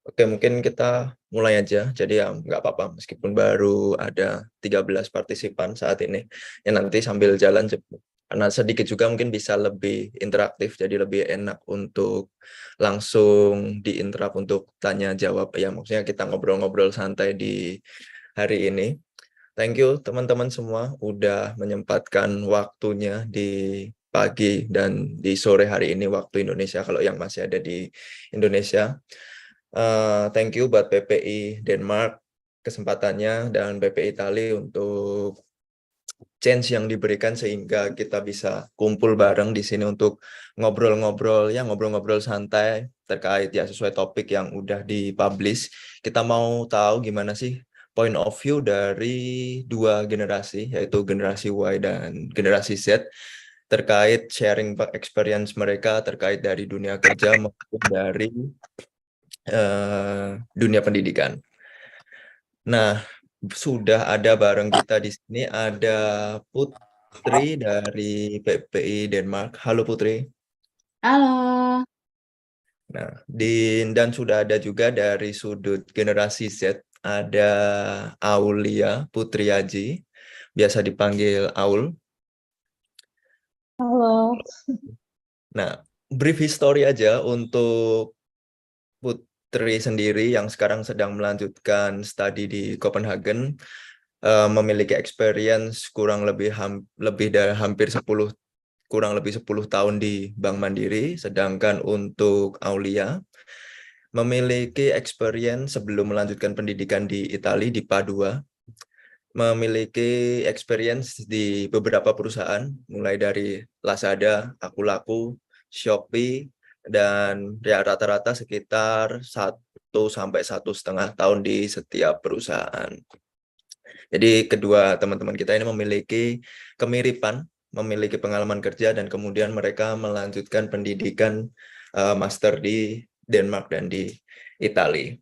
Oke, mungkin kita mulai aja. Jadi ya nggak apa-apa meskipun baru ada 13 partisipan saat ini. Ya nanti sambil jalan karena sedikit juga mungkin bisa lebih interaktif, jadi lebih enak untuk langsung diinterap untuk tanya jawab. Ya maksudnya kita ngobrol-ngobrol santai di hari ini. Thank you teman-teman semua udah menyempatkan waktunya di pagi dan di sore hari ini waktu Indonesia kalau yang masih ada di Indonesia. Thank you buat PPI Denmark kesempatannya dan PPI Itali untuk chance yang diberikan sehingga kita bisa kumpul bareng di sini untuk ngobrol-ngobrol santai terkait ya sesuai topik yang udah dipublish. Kita mau tahu gimana sih point of view dari dua generasi yaitu generasi Y dan generasi Z terkait sharing experience mereka terkait dari dunia kerja maupun dari dunia pendidikan. Nah, sudah ada bareng kita di sini ada Putri dari PPI Denmark. Halo Putri. Halo, Nah, dan sudah ada juga dari sudut generasi Z ada Aulia Putriaji, biasa dipanggil Aul. halo. Nah, brief history aja untuk Putri sendiri yang sekarang sedang melanjutkan studi di Copenhagen, memiliki experience lebih dari kurang lebih 10 tahun di Bank Mandiri, sedangkan untuk Aulia memiliki experience sebelum melanjutkan pendidikan di Italia di Padua, memiliki experience di beberapa perusahaan mulai dari Lazada, Akulaku, Shopee, dan ya rata-rata sekitar 1 sampai 1,5 tahun di setiap perusahaan. Jadi kedua teman-teman kita ini memiliki kemiripan, memiliki pengalaman kerja dan kemudian mereka melanjutkan pendidikan master di Denmark dan di Italia.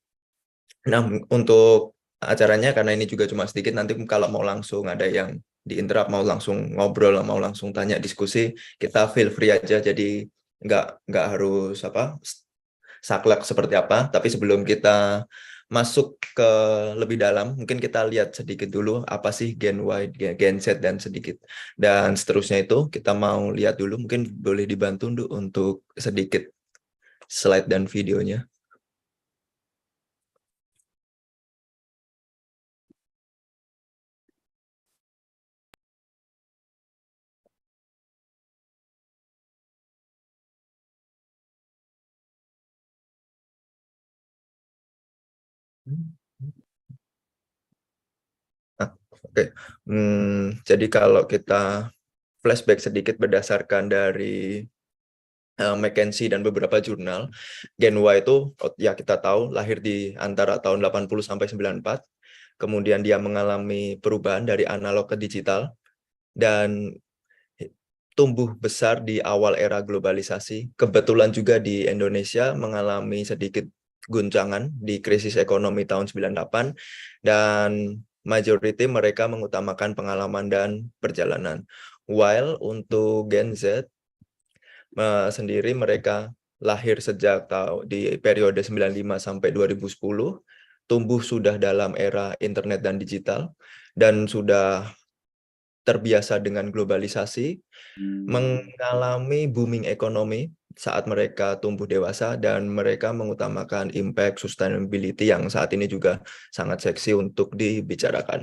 Nah, untuk acaranya karena ini juga cuma sedikit, nanti kalau mau langsung ada yang diinterap, mau langsung ngobrol, mau langsung tanya diskusi, kita feel free aja. Jadi nggak harus saklek seperti apa. Tapi sebelum kita masuk ke lebih dalam, mungkin kita lihat sedikit dulu apa sih Gen Y, Gen Z dan sedikit. Dan seterusnya itu kita mau lihat dulu, mungkin boleh dibantu untuk sedikit slide dan videonya. Ah, oke. Jadi kalau kita flashback sedikit berdasarkan dari McKinsey dan beberapa jurnal, Gen Y itu ya kita tahu lahir di antara tahun 80 sampai 94. Kemudian dia mengalami perubahan dari analog ke digital dan tumbuh besar di awal era globalisasi. Kebetulan juga di Indonesia mengalami sedikit guncangan di krisis ekonomi tahun 98 dan majority mereka mengutamakan pengalaman dan perjalanan. While untuk Gen Z sendiri mereka lahir sejak di periode 95 sampai 2010, tumbuh sudah dalam era internet dan digital dan sudah terbiasa dengan globalisasi, mengalami booming ekonomi saat mereka tumbuh dewasa dan mereka mengutamakan impact sustainability yang saat ini juga sangat seksi untuk dibicarakan.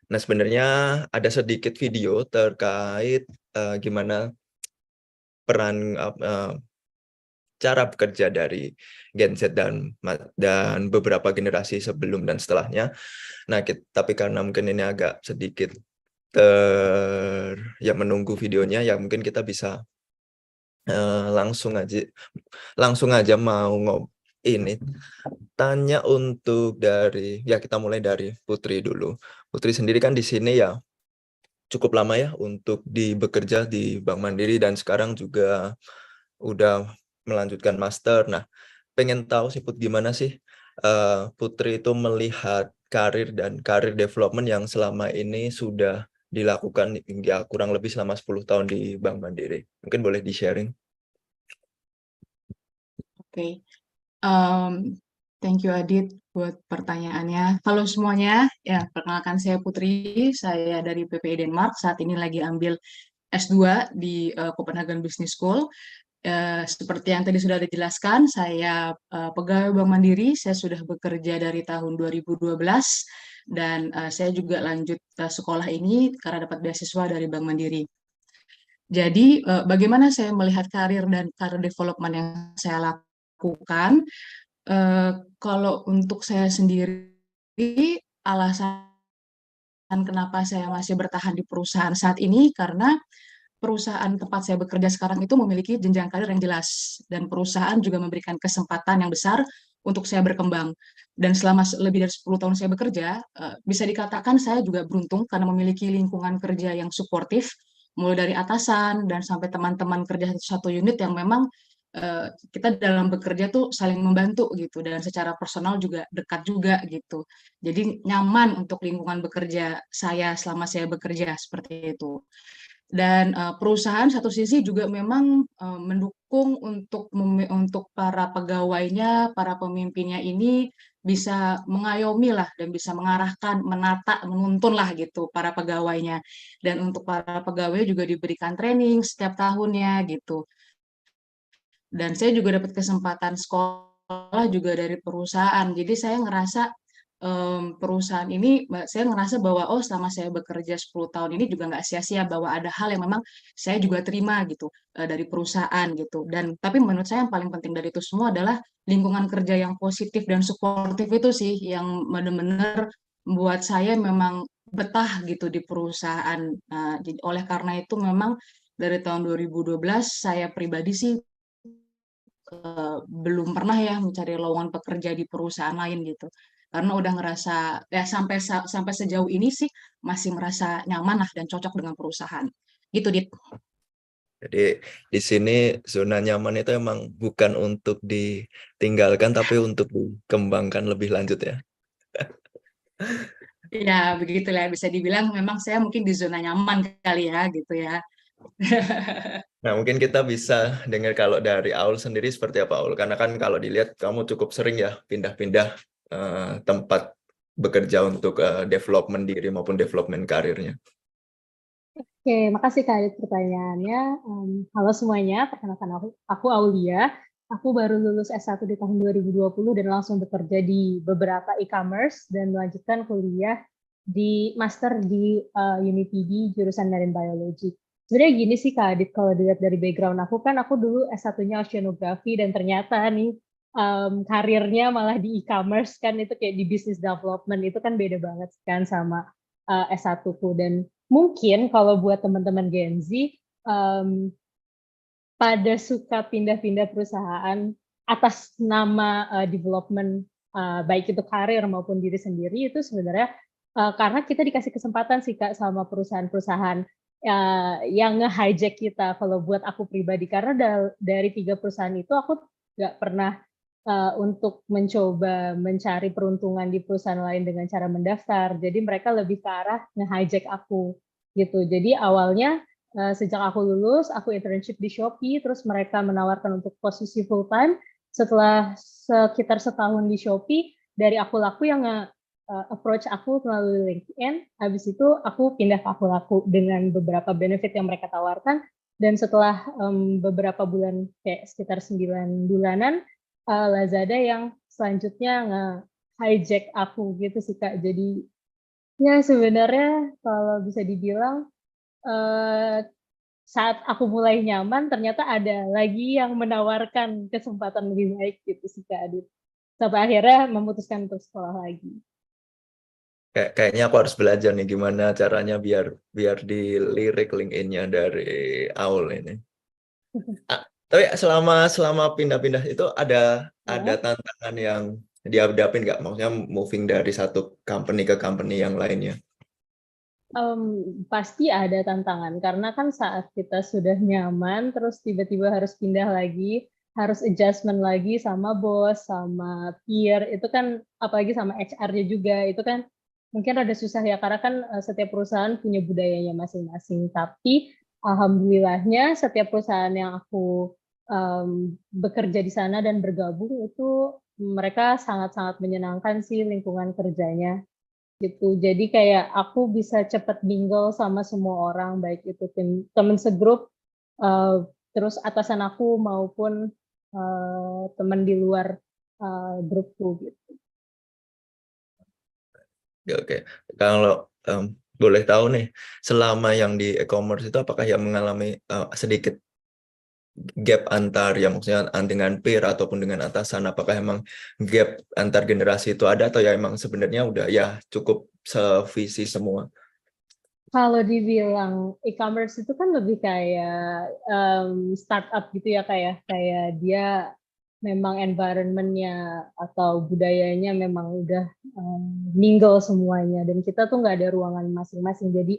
Nah, sebenarnya ada sedikit video terkait gimana peran cara bekerja dari Gen Z dan beberapa generasi sebelum dan setelahnya. Nah, tapi karena mungkin ini agak sedikit ya menunggu videonya, ya mungkin kita bisa langsung aja mau ini tanya untuk ya kita mulai dari Putri dulu. Putri sendiri kan di sini ya cukup lama ya untuk bekerja di Bank Mandiri dan sekarang juga udah melanjutkan master. Nah, pengen tahu sih Put gimana sih Putri itu melihat karir dan karir development yang selama ini sudah dilakukan ya kurang lebih selama 10 tahun di Bank Mandiri. Mungkin boleh di-sharing. Oke. Thank you Adit buat pertanyaannya. Halo semuanya, ya perkenalkan saya Putri, saya dari PPI Denmark. Saat ini lagi ambil S2 di Copenhagen Business School. Seperti yang tadi sudah dijelaskan, saya pegawai Bank Mandiri. Saya sudah bekerja dari tahun 2012 dan saya juga lanjut sekolah ini karena dapat beasiswa dari Bank Mandiri. Jadi, bagaimana saya melihat karir dan karir development yang saya lakukan? Eh, Kalau untuk saya sendiri, alasan kenapa saya masih bertahan di perusahaan saat ini karena perusahaan tempat saya bekerja sekarang itu memiliki jenjang karir yang jelas dan perusahaan juga memberikan kesempatan yang besar untuk saya berkembang. Dan selama lebih dari 10 tahun saya bekerja, bisa dikatakan saya juga beruntung karena memiliki lingkungan kerja yang suportif, mulai dari atasan dan sampai teman-teman kerja satu unit yang memang kita dalam bekerja tuh saling membantu gitu dan secara personal juga dekat juga gitu. Jadi nyaman untuk lingkungan bekerja saya selama saya bekerja seperti itu. Dan perusahaan satu sisi juga memang mendukung untuk para pegawainya, para pemimpinnya ini bisa mengayomi lah dan bisa mengarahkan, menata, menuntun lah gitu para pegawainya. Dan untuk para pegawai juga diberikan training setiap tahunnya gitu. Dan saya juga dapat kesempatan sekolah juga dari perusahaan. Jadi saya ngerasa perusahaan ini, saya ngerasa bahwa oh selama saya bekerja 10 tahun ini juga nggak sia-sia bahwa ada hal yang memang saya juga terima gitu dari perusahaan gitu. Dan tapi menurut saya yang paling penting dari itu semua adalah lingkungan kerja yang positif dan suportif itu sih yang benar-benar membuat saya memang betah gitu di perusahaan. Oleh karena itu memang dari tahun 2012 saya pribadi sih belum pernah ya mencari lowongan pekerja di perusahaan lain gitu. Karena udah ngerasa ya sampai sejauh ini sih masih merasa nyaman lah dan cocok dengan perusahaan. Gitu, Dit. Jadi di sini zona nyaman itu emang bukan untuk ditinggalkan tapi untuk dikembangkan lebih lanjut ya. Ya, begitulah bisa dibilang memang saya mungkin di zona nyaman kali ya gitu ya. Nah, mungkin kita bisa dengar kalau dari Aul sendiri seperti apa, Aul? Karena kan kalau dilihat kamu cukup sering ya pindah-pindah tempat bekerja untuk development diri maupun development karirnya. Oke, makasih Kak Adit pertanyaannya. Halo semuanya, perkenalkan aku Aulia. Aku baru lulus S1 di tahun 2020 dan langsung bekerja di beberapa e-commerce dan melanjutkan kuliah di master di UniPD jurusan Marine Biology. Sebenarnya gini sih Kak Adit, kalau dilihat dari background aku kan aku dulu S1-nya Oceanografi dan ternyata nih karirnya malah di e-commerce kan itu kayak di business development itu kan beda banget kan sama S1-ku dan mungkin kalau buat teman-teman Gen Z, pada suka pindah-pindah perusahaan atas nama development, baik itu karir maupun diri sendiri, itu sebenarnya karena kita dikasih kesempatan sih Kak sama perusahaan-perusahaan yang nge-hijack kita kalau buat aku pribadi. Karena dari 3 perusahaan itu aku nggak pernah untuk mencoba mencari peruntungan di perusahaan lain dengan cara mendaftar. Jadi mereka lebih ke arah nge-hijack aku gitu. Jadi awalnya sejak aku lulus, aku internship di Shopee, terus mereka menawarkan untuk posisi full time. Setelah sekitar setahun di Shopee, dari aku laku yang approach aku melalui LinkedIn, habis itu aku pindah ke aku laku dengan beberapa benefit yang mereka tawarkan. Dan setelah beberapa bulan, kayak sekitar 9 bulanan, Lazada yang selanjutnya nge-hijack aku gitu sih Kak. Jadi ya sebenarnya kalau bisa dibilang saat aku mulai nyaman ternyata ada lagi yang menawarkan kesempatan lebih baik gitu sih Kak Adit. Sampai akhirnya memutuskan untuk sekolah lagi. Kayaknya aku harus belajar nih gimana caranya biar dilirik LinkedIn-nya dari Aul ini. Tapi selama pindah-pindah itu ada Ya. tantangan yang dihadapin nggak? Maksudnya moving dari satu company ke company yang lainnya. Pasti ada tantangan karena kan saat kita sudah nyaman terus tiba-tiba harus pindah lagi, harus adjustment lagi sama bos, sama peer, itu kan apalagi sama HR-nya juga, itu kan mungkin rada susah ya karena kan setiap perusahaan punya budayanya masing-masing. Tapi alhamdulillahnya setiap perusahaan yang aku bekerja di sana dan bergabung itu mereka sangat-sangat menyenangkan sih lingkungan kerjanya gitu. Jadi kayak aku bisa cepet mingle sama semua orang, baik itu temen segrup, terus atasan aku maupun teman di luar grupku gitu. Oke. Kalau boleh tahu nih, selama yang di e-commerce itu apakah yang mengalami sedikit gap antar ya maksudnya dengan peer ataupun dengan atasan, apakah emang gap antar generasi itu ada atau ya emang sebenarnya udah ya cukup sevisi semua? Kalau dibilang e-commerce itu kan lebih kayak startup gitu ya, kayak dia memang environment-nya atau budayanya memang udah mingle semuanya, dan kita tuh nggak ada ruangan masing-masing, jadi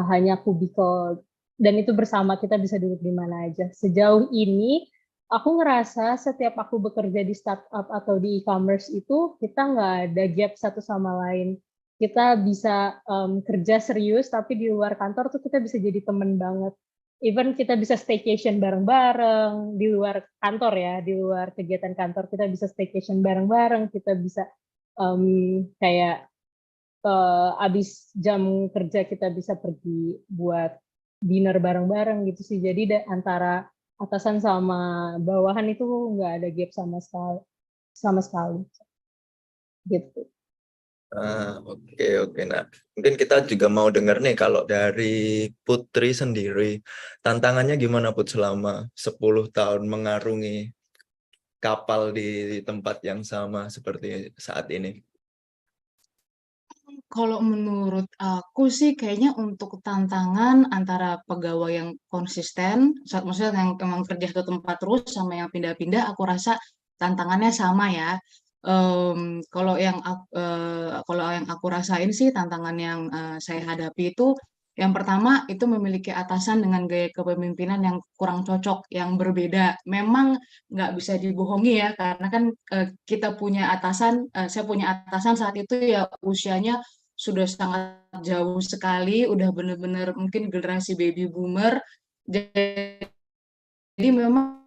hanya kubikel, dan itu bersama, kita bisa duduk di mana aja. Sejauh ini aku ngerasa setiap aku bekerja di startup atau di e-commerce itu kita nggak ada gap satu sama lain. Kita bisa kerja serius, tapi di luar kantor tuh kita bisa jadi temen banget. Even kita bisa staycation bareng-bareng di luar kantor ya, di luar kegiatan kantor kita bisa staycation bareng-bareng, kita bisa kayak abis jam kerja kita bisa pergi buat dinner bareng-bareng gitu sih. Jadi antara atasan sama bawahan itu nggak ada gap sama sekali gitu. Oke. Nah, mungkin kita juga mau dengar nih kalau dari Putri sendiri, tantangannya gimana Put selama 10 tahun mengarungi kapal di tempat yang sama seperti saat ini? Kalau menurut aku sih kayaknya untuk tantangan antara pegawai yang konsisten, maksudnya yang emang kerja satu tempat terus sama yang pindah-pindah, aku rasa tantangannya sama ya. Kalau yang aku rasain sih tantangan yang saya hadapi itu yang pertama itu memiliki atasan dengan gaya kepemimpinan yang kurang cocok, yang berbeda. Memang nggak bisa dibohongi ya, karena kan kita punya atasan, saya punya atasan saat itu ya usianya sudah sangat jauh sekali, udah benar-benar mungkin generasi baby boomer. Jadi memang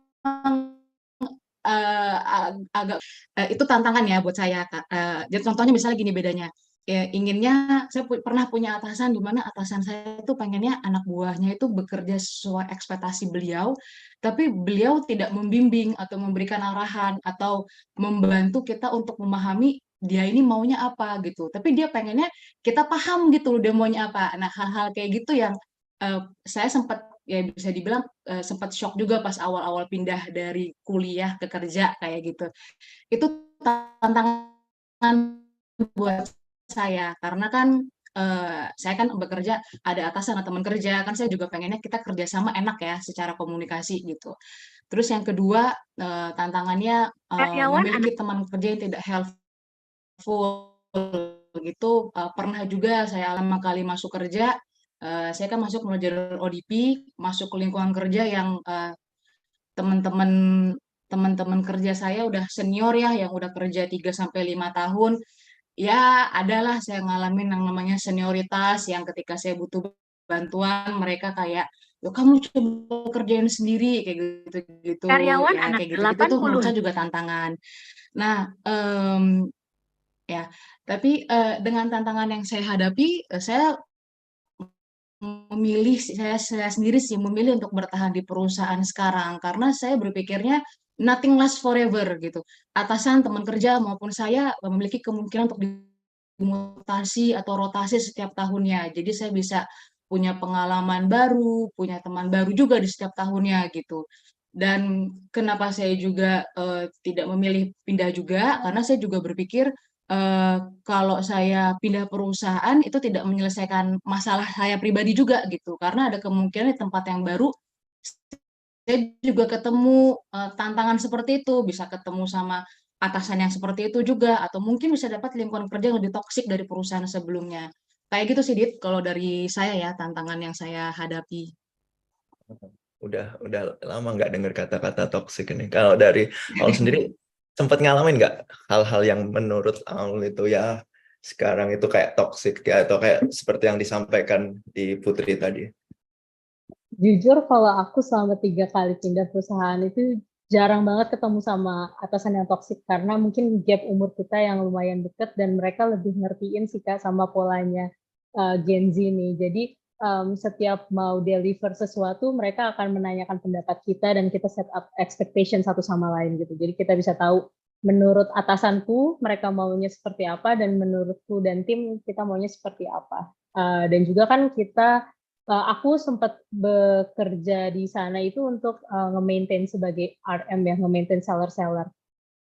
agak itu tantangan ya buat saya, Kak. Jadi contohnya misalnya gini bedanya. Ya, inginnya saya pernah punya atasan di mana atasan saya itu pengennya anak buahnya itu bekerja sesuai ekspektasi beliau, tapi beliau tidak membimbing atau memberikan arahan atau membantu kita untuk memahami dia ini maunya apa gitu. Tapi dia pengennya kita paham gitu loh dia maunya apa. Nah, hal-hal kayak gitu yang saya sempat ya bisa dibilang sempat shock juga pas awal-awal pindah dari kuliah ke kerja kayak gitu. Itu tantangan buat saya karena kan saya kan bekerja ada atasan atau teman kerja kan saya juga pengennya kita kerjasama enak ya secara komunikasi gitu. Terus yang kedua tantangannya memiliki teman kerja yang tidak helpful gitu. Pernah juga saya lama kali masuk kerja, saya kan masuk melalui jalur ODP, masuk ke lingkungan kerja yang teman-teman teman-teman kerja saya udah senior ya, yang udah kerja 3 sampai 5 tahun. Ya, adalah saya ngalamin yang namanya senioritas yang ketika saya butuh bantuan mereka kayak, "Loh kamu coba kerjain sendiri," kayak gitu-gitu. Ya, kayak gitu-gitu tuh menurut saya juga tantangan. Nah, ya, tapi dengan tantangan yang saya hadapi, saya saya sendiri sih memilih untuk bertahan di perusahaan sekarang karena saya berpikirnya nothing lasts forever gitu. Atasan, teman kerja maupun saya memiliki kemungkinan untuk dimutasi atau rotasi setiap tahunnya. Jadi saya bisa punya pengalaman baru, punya teman baru juga di setiap tahunnya gitu. Dan kenapa saya juga tidak memilih pindah juga karena saya juga berpikir kalau saya pindah perusahaan itu tidak menyelesaikan masalah saya pribadi juga gitu, karena ada kemungkinan di tempat yang baru saya juga ketemu tantangan seperti itu, bisa ketemu sama atasan yang seperti itu juga, atau mungkin bisa dapat lingkungan kerja yang lebih toksik dari perusahaan sebelumnya. Kayak gitu sih, Dit, kalau dari saya ya, tantangan yang saya hadapi. Udah lama nggak dengar kata-kata toksik ini. Kalau dari Aul sendiri sempat ngalamin nggak hal-hal yang menurut Aul itu ya sekarang itu kayak toksik ya atau kayak seperti yang disampaikan di Putri tadi? Jujur kalau aku selama 3 kali pindah perusahaan itu jarang banget ketemu sama atasan yang toksik karena mungkin gap umur kita yang lumayan deket dan mereka lebih ngertiin sih Kak sama polanya Gen Z nih. Jadi setiap mau deliver sesuatu mereka akan menanyakan pendapat kita dan kita set up expectation satu sama lain gitu. Jadi kita bisa tahu menurut atasanku mereka maunya seperti apa dan menurutku dan tim kita maunya seperti apa. Dan juga kan kita aku sempat bekerja di sana itu untuk nge-maintain sebagai RM ya, nge-maintain seller-seller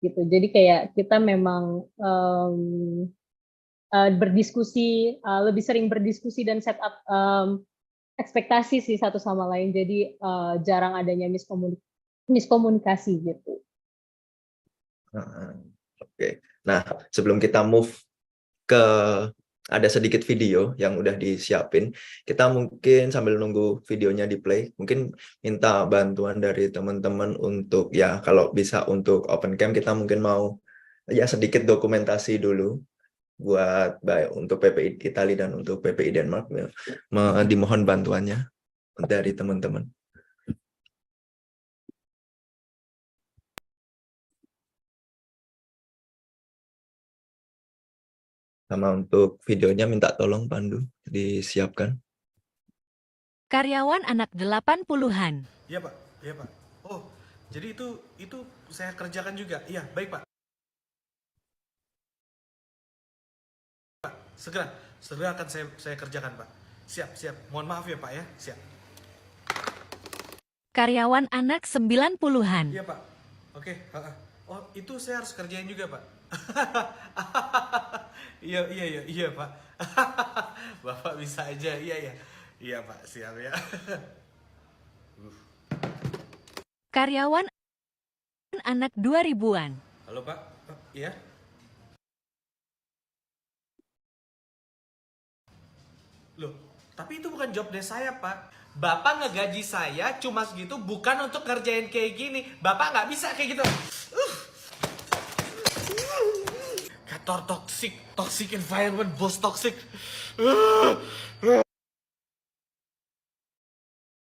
gitu. Jadi kayak kita memang berdiskusi, lebih sering berdiskusi dan set up ekspektasi sih satu sama lain. Jadi jarang adanya miskomunikasi gitu. Oke. Nah, sebelum kita move ke ada sedikit video yang udah disiapin, kita mungkin sambil nunggu videonya di play, mungkin minta bantuan dari teman-teman untuk ya kalau bisa untuk open cam kita mungkin mau ya sedikit dokumentasi dulu buat baik untuk PPI Italia dan untuk PPI Denmark, dimohon bantuannya dari teman-teman. Sama untuk videonya minta tolong Pandu disiapkan. Karyawan anak 80-an. Iya Pak, iya Pak. Oh, jadi itu saya kerjakan juga. Iya, baik Pak. Pak, segera akan saya kerjakan Pak. Siap. Mohon maaf ya Pak ya, siap. Karyawan anak 90-an. Iya Pak. Oke. Oh, itu saya harus kerjain juga Pak. Iya Pak. Bapak bisa aja, iya. Iya Pak, siap ya. Karyawan anak 2000-an. Halo Pak, iya. Loh, tapi itu bukan job desk saya Pak. Bapak ngegaji saya cuma segitu bukan untuk ngerjain kayak gini. Bapak nggak bisa kayak gitu. Kantor toxic environment, bos toxic.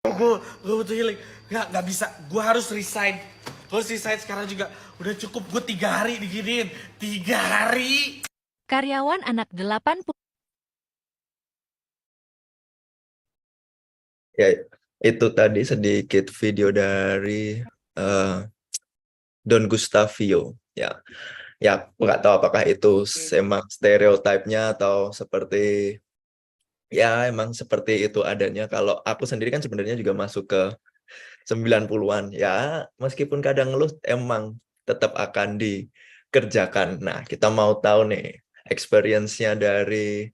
Gue butuh healing. Nggak bisa. Gue harus resign. Sekarang juga. Udah cukup gue 3 hari diginiin. 3 hari. Karyawan anak 80. Ya, itu tadi sedikit video dari Don Gustavio. Ya, nggak tahu apakah itu emang stereotipnya atau seperti ya emang seperti itu adanya. Kalau aku sendiri kan sebenarnya juga masuk ke 90-an. Ya, meskipun kadang ngeluh emang tetap akan dikerjakan. Nah, kita mau tahu nih experience-nya dari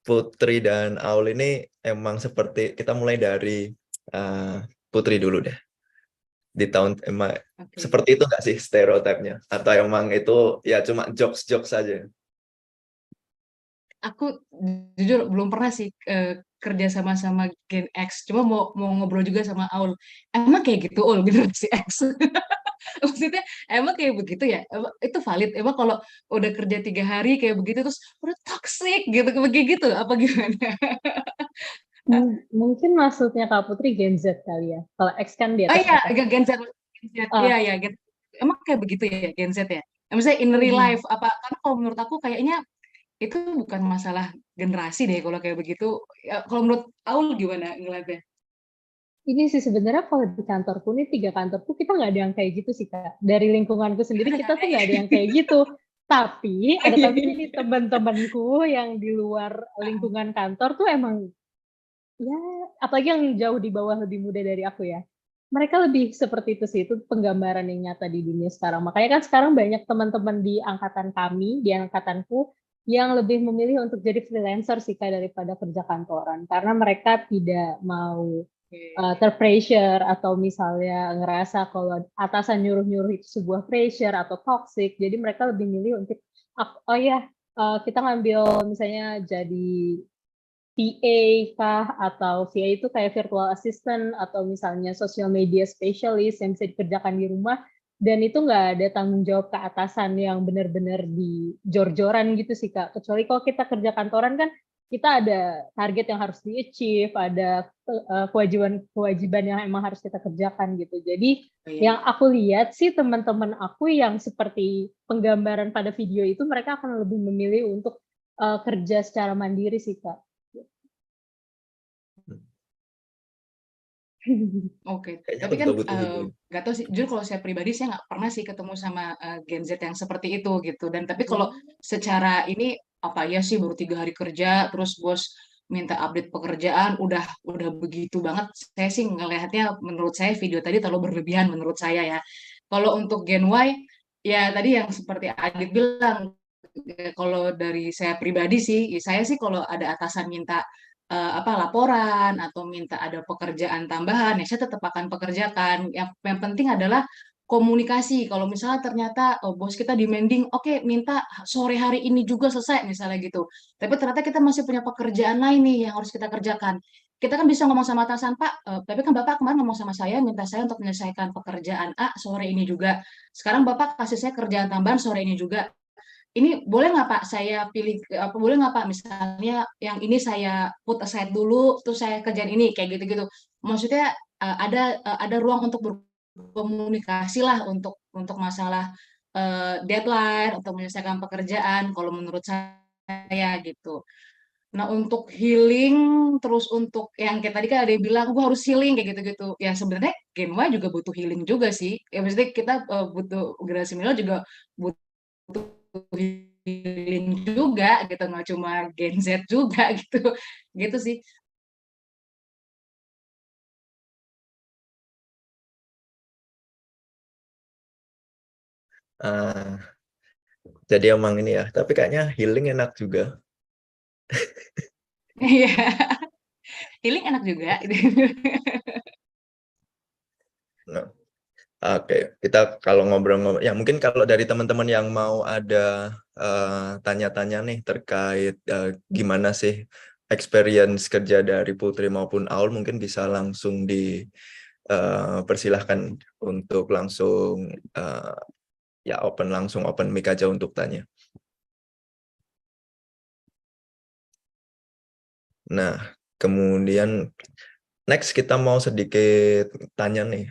Putri dan Aul ini emang seperti kita mulai dari Putri dulu deh. Di tahun emang seperti itu nggak sih stereotipnya? Atau emang itu ya cuma jokes saja? Aku jujur belum pernah sih kerja sama Gen X. Cuma mau ngobrol juga sama Aul. Emang kayak gitu Aul generasi X. Maksudnya emang kayak begitu ya? Emang, itu valid? Emang kalau udah kerja 3 hari kayak begitu terus udah toxic gitu kayak gitu apa gimana? Mungkin maksudnya Kak Putri Gen Z kali ya. Kalau X kan di Oh atas iya, kita. Gen Z. Iya, Gen. Emang kayak begitu ya Gen Z ya? Misalnya in real life apa? Karena kalau menurut aku kayaknya itu bukan masalah generasi deh kalau kayak begitu. Ya, kalau menurut Aul gimana ngeliatnya? Ini sih sebenarnya kalau di kantorku nih 3 kantorku kita nggak ada yang kayak gitu sih Kak. Dari lingkunganku sendiri kita tuh nggak ada yang kayak gitu. Tapi ada nih teman-temanku yang di luar lingkungan kantor tuh emang ya apalagi yang jauh di bawah lebih muda dari aku ya. Mereka lebih seperti itu sih, itu penggambaran yang nyata di dunia sekarang. Makanya kan sekarang banyak teman-teman di angkatan kami, di angkatanku, yang lebih memilih untuk jadi freelancer sih Kak daripada kerja kantoran. Karena mereka tidak mau terpressure atau misalnya ngerasa kalau atasan nyuruh-nyuruh itu sebuah pressure atau toxic. Jadi mereka lebih milih untuk, oh ya kita ngambil misalnya jadi VA kah atau VA itu kayak virtual assistant atau misalnya social media specialist yang bisa dikerjakan di rumah dan itu nggak ada tanggung jawab ke atasan yang benar-benar di jor-joran gitu sih Kak. Kecuali kalau kita kerja kantoran kan kita ada target yang harus di-achieve, ada kewajiban yang emang harus kita kerjakan gitu. Jadi yang aku lihat sih teman-teman aku yang seperti penggambaran pada video itu, mereka akan lebih memilih untuk kerja secara mandiri sih, Kak. Oke, Kayaknya tapi aku kan juga butuh healing. nggak tahu sih, jujur kalau saya pribadi saya nggak pernah sih ketemu sama Gen Z yang seperti itu gitu. Dan tapi kalau secara ini apa ya sih baru 3 hari kerja, terus bos minta update pekerjaan, udah begitu banget. Saya sih ngelihatnya, menurut saya video tadi terlalu berlebihan menurut saya ya. Kalau untuk Gen Y, ya tadi yang seperti Adit bilang, kalau dari saya pribadi sih, saya sih kalau ada atasan minta apa laporan atau minta ada pekerjaan tambahan, ya saya tetap akan pekerjakan. Yang penting adalah komunikasi. Kalau misalnya ternyata bos kita demanding, oke minta sore hari ini juga selesai misalnya gitu. Tapi ternyata kita masih punya pekerjaan lain nih yang harus kita kerjakan. Kita kan bisa ngomong sama atasan, Pak, tapi kan Bapak kemarin ngomong sama saya, minta saya untuk menyelesaikan pekerjaan A sore ini juga. Sekarang Bapak kasih saya kerjaan tambahan sore ini juga. Ini boleh nggak Pak saya pilih apa boleh nggak Pak misalnya yang ini saya put aside dulu terus saya kerjain ini kayak gitu-gitu. Maksudnya ada ruang untuk berkomunikasi lah untuk masalah deadline atau menyelesaikan pekerjaan kalau menurut saya gitu. Nah, untuk healing terus untuk yang kayak tadi kan ada yang bilang gua harus healing kayak gitu-gitu. Ya sebenarnya Gen Y juga butuh healing juga sih. Ya maksudnya kita butuh generasi milenial juga butuh healing juga gitu, nggak cuma Gen Z juga gitu, gitu sih. Ah, jadi emang ini ya, tapi kayaknya healing enak juga. Iya, healing enak juga. Nah, oke, kita kalau ngobrol-ngobrol, ya mungkin kalau dari teman-teman yang mau ada tanya-tanya nih terkait gimana sih experience kerja dari Putri maupun Aul, mungkin bisa langsung persilahkan untuk langsung ya open mic aja untuk tanya. Nah, kemudian next kita mau sedikit tanya nih,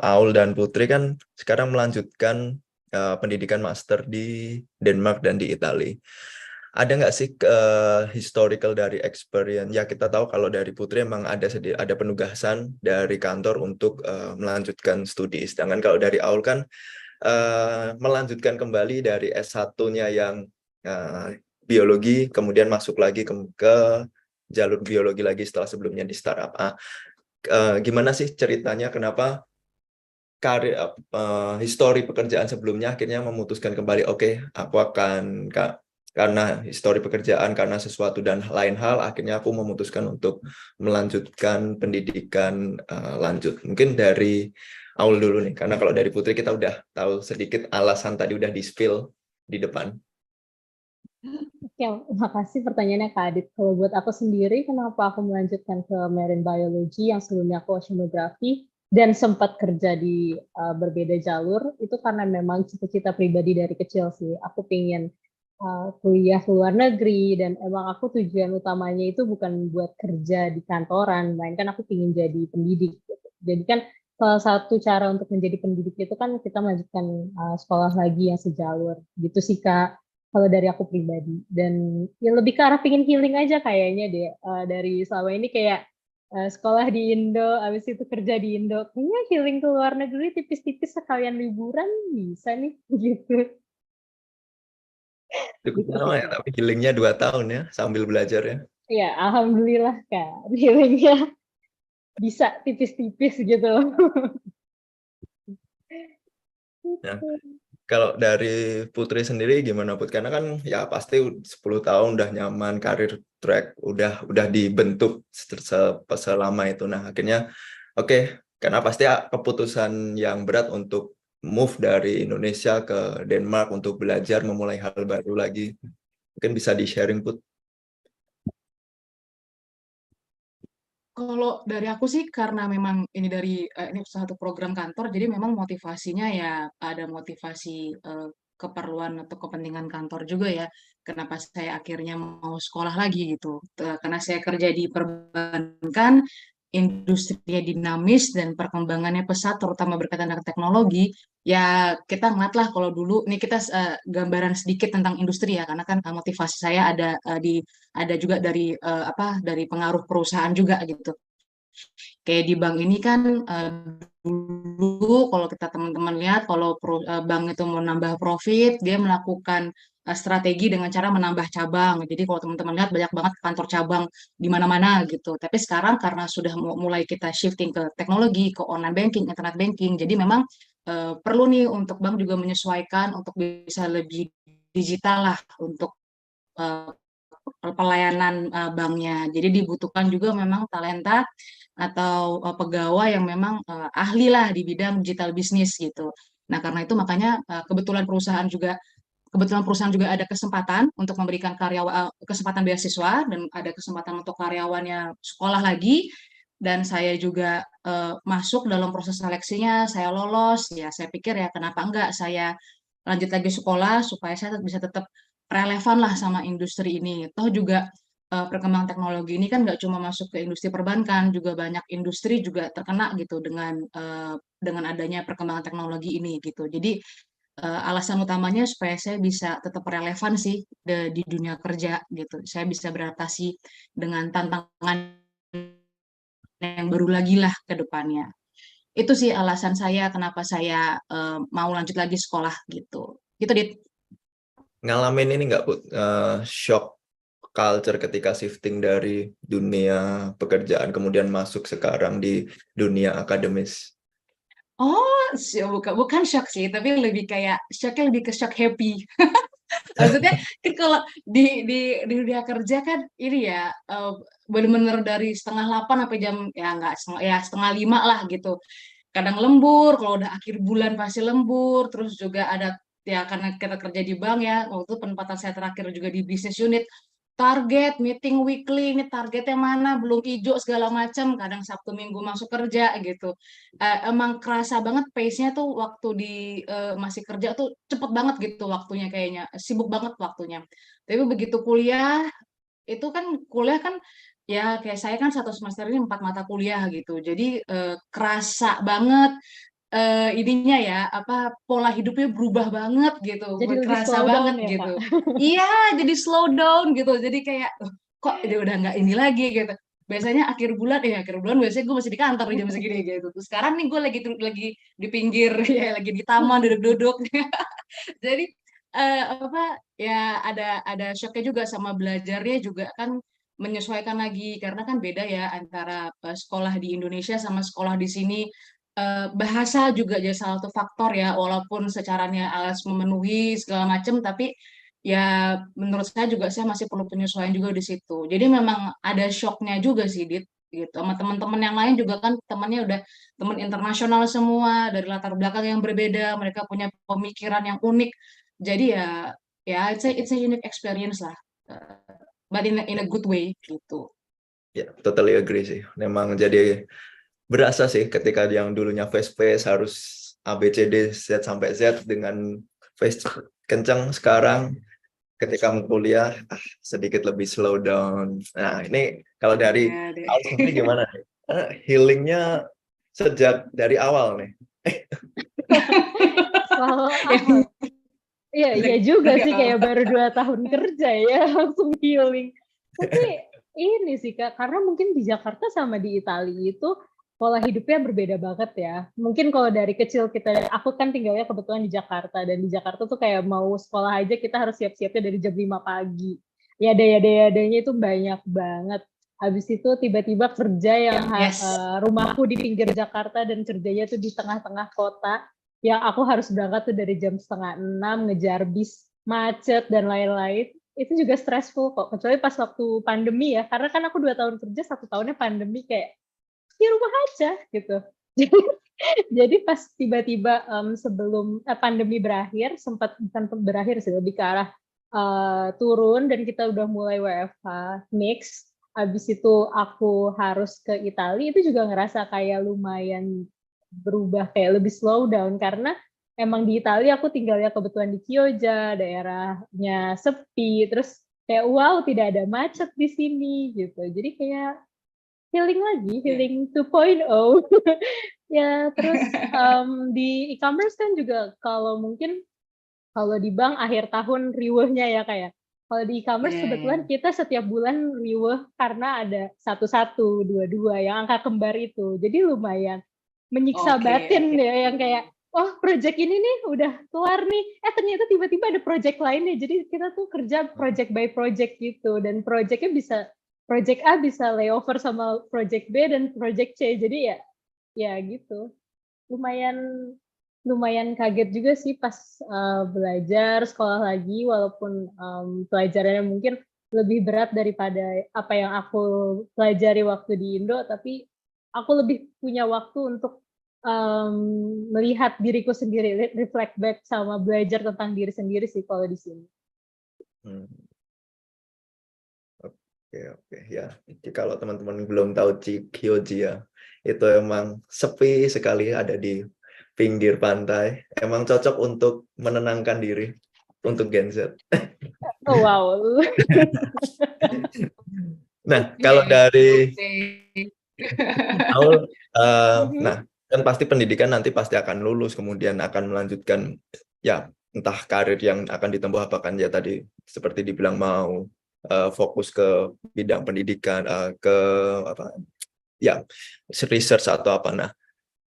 Aul dan Putri kan sekarang melanjutkan pendidikan master di Denmark dan di Italia. Ada nggak sih historical dari experience? Ya kita tahu kalau dari Putri emang ada penugasan dari kantor untuk melanjutkan studi. Sedangkan kalau dari Aul kan melanjutkan kembali dari S1-nya yang biologi, kemudian masuk lagi ke jalur biologi lagi setelah sebelumnya di startup. Gimana sih ceritanya kenapa histori pekerjaan sebelumnya akhirnya memutuskan kembali, oke, aku akan karena histori pekerjaan, karena sesuatu dan lain hal, akhirnya aku memutuskan untuk melanjutkan pendidikan lanjut. Mungkin dari Aul dulu nih, karena kalau dari Putri kita udah tahu sedikit alasan tadi udah di-spill di depan. Oke, makasih pertanyaannya Kak Adit. Kalau buat aku sendiri, kenapa aku melanjutkan ke marine biology yang sebelumnya aku oceanografi dan sempat kerja di berbeda jalur, itu karena memang cita-cita pribadi dari kecil sih. Aku pengen kuliah ke luar negeri dan emang aku tujuan utamanya itu bukan buat kerja di kantoran, melainkan aku pengen jadi pendidik. Gitu. Jadi kan salah satu cara untuk menjadi pendidik itu kan kita melanjutkan sekolah lagi yang sejalur. Gitu sih Kak. Kalau dari aku pribadi dan ya lebih ke arah pingin healing aja kayaknya deh dari selama ini kayak sekolah di Indo, abis itu kerja di Indo, kayaknya healing ke luar negeri tipis-tipis sekalian liburan bisa nih gitu. Cukup Gitu lama sih ya, Kak. tapi healingnya 2 tahun ya, sambil belajar ya. Ya alhamdulillah Kak, healingnya bisa tipis-tipis gitu. Nah, kalau dari Putri sendiri gimana Put? Karena kan ya pasti 10 tahun udah nyaman, karir track udah dibentuk selama itu. Nah, akhirnya oke, karena pasti keputusan yang berat untuk move dari Indonesia ke Denmark untuk belajar memulai hal baru lagi. Mungkin bisa di-sharing Put. Kalau dari aku sih karena memang ini dari ini satu program kantor, jadi memang motivasinya ya ada motivasi keperluan atau kepentingan kantor juga ya. kenapa saya akhirnya mau sekolah lagi gitu. Karena saya kerja di perbankan, industrinya dinamis dan perkembangannya pesat, terutama berkaitan dengan teknologi. Ya kita ngeliatlah kalau dulu, nih kita gambaran sedikit tentang industri ya, karena kan motivasi saya ada juga dari dari pengaruh perusahaan juga gitu. Kayak di bank ini kan dulu kalau kita teman-teman lihat kalau bank itu mau nambah profit, dia melakukan strategi dengan cara menambah cabang. Jadi kalau teman-teman lihat banyak banget kantor cabang di mana-mana gitu. Tapi sekarang karena sudah mulai kita shifting ke teknologi, ke online banking, internet banking, jadi memang perlu nih untuk bank juga menyesuaikan untuk bisa lebih digital lah untuk eh, pelayanan banknya. Jadi dibutuhkan juga memang talenta atau pegawai yang memang ahli lah di bidang digital bisnis gitu. Nah, karena itu makanya kebetulan perusahaan juga ada kesempatan untuk memberikan kesempatan beasiswa dan ada kesempatan untuk karyawannya sekolah lagi. Dan saya juga masuk dalam proses seleksinya, saya lolos. Ya, saya pikir ya kenapa enggak saya lanjut lagi sekolah supaya saya bisa tetap relevan lah sama industri ini. Toh juga perkembangan teknologi ini kan nggak cuma masuk ke industri perbankan, juga banyak industri juga terkena gitu dengan adanya perkembangan teknologi ini gitu. Jadi alasan utamanya supaya saya bisa tetap relevan sih di dunia kerja gitu. Saya bisa beradaptasi dengan tantangan yang baru lagi lah ke depannya. Itu sih alasan saya kenapa saya mau lanjut lagi sekolah gitu. Gitu, Dit. Ngalamin ini nggak, Put? Shock culture ketika shifting dari dunia pekerjaan kemudian masuk sekarang di dunia akademis. Oh, bukan shock sih, tapi lebih kayak shocknya lebih ke shock happy. Maksudnya kan kalau di dunia kerja kan ini ya benar-benar dari setengah 8 sampai jam ya nggak setengah 5 lah gitu. Kadang lembur, kalau udah akhir bulan pasti lembur, terus juga ada ya karena kita kerja di bank ya, waktu itu penempatan saya terakhir juga di business unit, target, meeting weekly, ini targetnya mana, belum hijau segala macam, kadang Sabtu Minggu masuk kerja gitu. Emang kerasa banget pace-nya tuh waktu masih kerja tuh cepet banget gitu waktunya kayaknya, sibuk banget waktunya. Tapi begitu kuliah, itu kan kuliah kan ya kayak saya kan satu semester ini 4 mata kuliah gitu. Jadi kerasa banget ininya ya pola hidupnya berubah banget gitu, Jadi lebih kerasa slow banget down ya, gitu. Kak? Iya, jadi slow down gitu. Jadi kayak kok ini udah nggak ini lagi gitu. Biasanya akhir bulan biasanya gue masih di kantor di jam segini gitu. Terus sekarang nih gue lagi di pinggir ya lagi di taman duduk-duduk. Jadi ya ada shocknya juga sama belajarnya juga kan menyesuaikan lagi karena kan beda ya antara sekolah di Indonesia sama sekolah di sini. Bahasa juga jadi salah satu faktor ya walaupun secaranya alas memenuhi segala macam tapi ya menurut saya masih perlu penyesuaian juga di situ. Jadi memang ada shocknya juga sih Dit gitu sama teman-teman yang lain juga kan temannya udah teman internasional semua dari latar belakang yang berbeda, mereka punya pemikiran yang unik, jadi ya it's a unique experience lah, but in a good way gitu. Ya, totally agree sih. Memang jadi berasa sih ketika yang dulunya fast-paced harus A, B, C, D, Z sampai Z dengan fast kencang, sekarang ketika mau kuliah sedikit lebih slow down. Nah, ini kalau dari Ya deh. Alsini gimana nih? Healingnya sejak dari awal nih. Soal awal. Iya juga sih kayak baru 2 tahun kerja ya langsung healing. Tapi ini sih Kak, karena mungkin di Jakarta sama di Italia itu pola hidupnya berbeda banget ya. Mungkin kalau dari kecil aku kan tinggalnya kebetulan di Jakarta, dan di Jakarta tuh kayak mau sekolah aja kita harus siap-siapnya dari jam 5 pagi. Ya daya-dayanya itu banyak banget. Habis itu tiba-tiba kerja yang Yes. rumahku di pinggir Jakarta dan kerjanya tuh di tengah-tengah kota. Ya aku harus berangkat tuh dari jam 5:30, ngejar bis, macet, dan lain-lain. Itu juga stressful kok, kecuali pas waktu pandemi ya, karena kan aku 2 tahun kerja, 1 tahunnya pandemi, kayak di rumah aja gitu. Jadi pas tiba-tiba sebelum pandemi berakhir, bukan berakhir sih, lebih ke arah turun dan kita udah mulai WFH mix, habis itu aku harus ke Italia, itu juga ngerasa kayak lumayan berubah, kayak lebih slow down, karena emang di Italia aku tinggalnya kebetulan di Chioggia, daerahnya sepi, terus kayak wow tidak ada macet di sini gitu. Jadi kayak healing lagi, healing 2.0. Ya, terus di e-commerce kan juga kalau mungkin kalau di bank akhir tahun riwehnya ya kayak. Kalau di e-commerce kebetulan kita setiap bulan riweh karena ada 11, 22 yang angka kembar itu. Jadi lumayan menyiksa batin ya yang kayak oh project ini nih udah kelar nih. Ternyata tiba-tiba ada project lainnya. Jadi kita tuh kerja project by project gitu dan projectnya bisa project A bisa layover sama project B dan project C. Jadi ya gitu. Lumayan kaget juga sih pas belajar sekolah lagi walaupun pelajarannya mungkin lebih berat daripada apa yang aku pelajari waktu di Indo, tapi aku lebih punya waktu untuk melihat diriku sendiri, reflect back sama belajar tentang diri sendiri sih kalau di sini. Oke ya. Jadi kalau teman-teman belum tahu Chioggia itu emang sepi sekali, ada di pinggir pantai. Emang cocok untuk menenangkan diri untuk Gen Z. Oh wow. Nah, kalau dari Aul, nah kan pasti pendidikan nanti pasti akan lulus, kemudian akan melanjutkan ya entah karir yang akan ditempuh apakan ya tadi seperti dibilang mau fokus ke bidang pendidikan, ke apa ya research atau apa. Nah,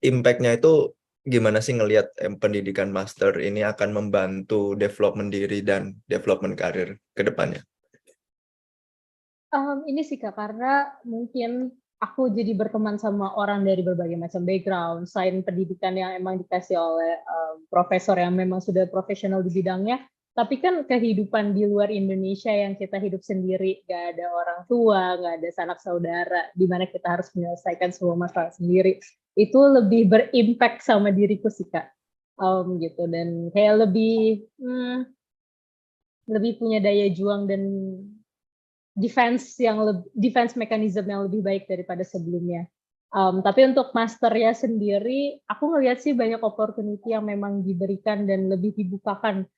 impact-nya itu gimana sih ngelihat pendidikan master ini akan membantu development diri dan development karir ke depannya? Ini sih Kak, karena mungkin aku jadi berteman sama orang dari berbagai macam background, selain pendidikan yang emang dikasih oleh profesor yang memang sudah profesional di bidangnya, tapi kan kehidupan di luar Indonesia yang kita hidup sendiri, gak ada orang tua, gak ada sanak saudara, di mana kita harus menyelesaikan semua masalah sendiri, itu lebih berimpact sama diriku sih Kak, gitu, dan kayak lebih punya daya juang dan defense mechanism yang lebih baik daripada sebelumnya. Tapi untuk masternya sendiri, aku ngelihat sih banyak opportunity yang memang diberikan dan lebih dibukakan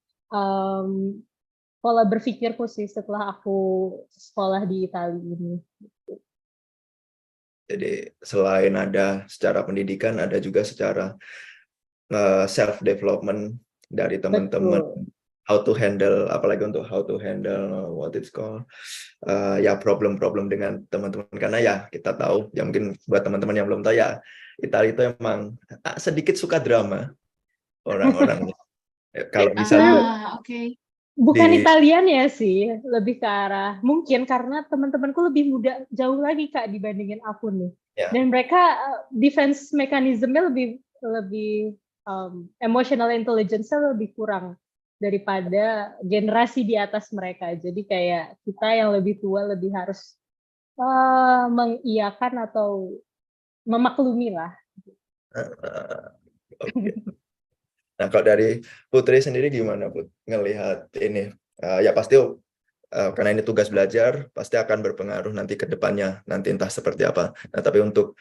pola berpikirku sih setelah aku sekolah di Italia ini. Jadi selain ada secara pendidikan, ada juga secara self development dari teman-teman. How to handle, apalagi untuk how to handle what it's called ya problem-problem dengan teman-teman, karena ya kita tahu ya mungkin buat teman-teman yang belum tahu ya Italia itu emang sedikit suka drama orang-orangnya. Kalau bisa bukan Italian ya sih, lebih ke arah mungkin karena teman-temanku lebih muda jauh lagi Kak dibandingin aku nih. Dan mereka defense mechanism-nya lebih emotional intelligence-nya lebih kurang daripada generasi di atas mereka. Jadi kayak kita yang lebih tua lebih harus mengiyakan atau memaklumi lah. Nah, kalau dari Putri sendiri gimana Put ngelihat ini? Ya pasti karena ini tugas belajar pasti akan berpengaruh nanti ke depannya, nanti entah seperti apa. Nah, tapi untuk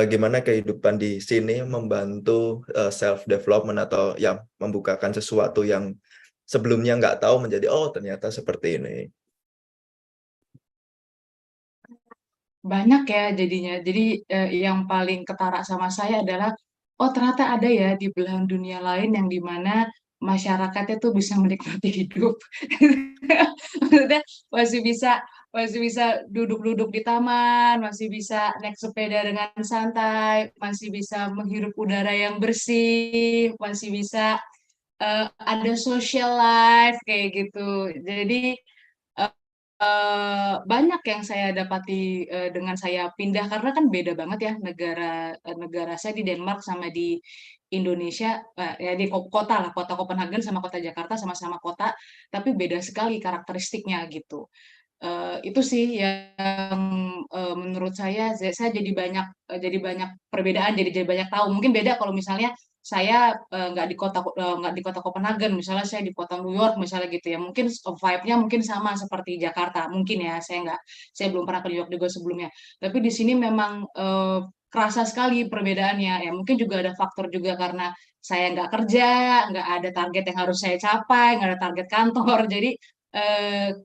gimana kehidupan di sini membantu self development atau ya membukakan sesuatu yang sebelumnya nggak tahu menjadi oh ternyata seperti ini. Banyak ya jadinya. Jadi yang paling ketara sama saya adalah oh ternyata ada ya di belahan dunia lain yang dimana masyarakatnya tuh bisa menikmati hidup. Maksudnya masih bisa duduk-duduk di taman, masih bisa naik sepeda dengan santai, masih bisa menghirup udara yang bersih, masih bisa ada social life kayak gitu. Jadi banyak yang saya dapati dengan saya pindah karena kan beda banget ya negara saya di Denmark sama di Indonesia, ya di kota Copenhagen sama kota Jakarta sama-sama kota, tapi beda sekali karakteristiknya gitu. Itu sih yang menurut saya jadi banyak perbedaan, jadi banyak tahu. Mungkin beda kalau misalnya saya nggak di kota Copenhagen, misalnya saya di kota New York misalnya gitu ya, mungkin vibe-nya mungkin sama seperti Jakarta mungkin ya, saya belum pernah ke New York juga sebelumnya, tapi di sini memang kerasa sekali perbedaannya ya, mungkin juga ada faktor juga karena saya nggak kerja, nggak ada target yang harus saya capai, nggak ada target kantor, jadi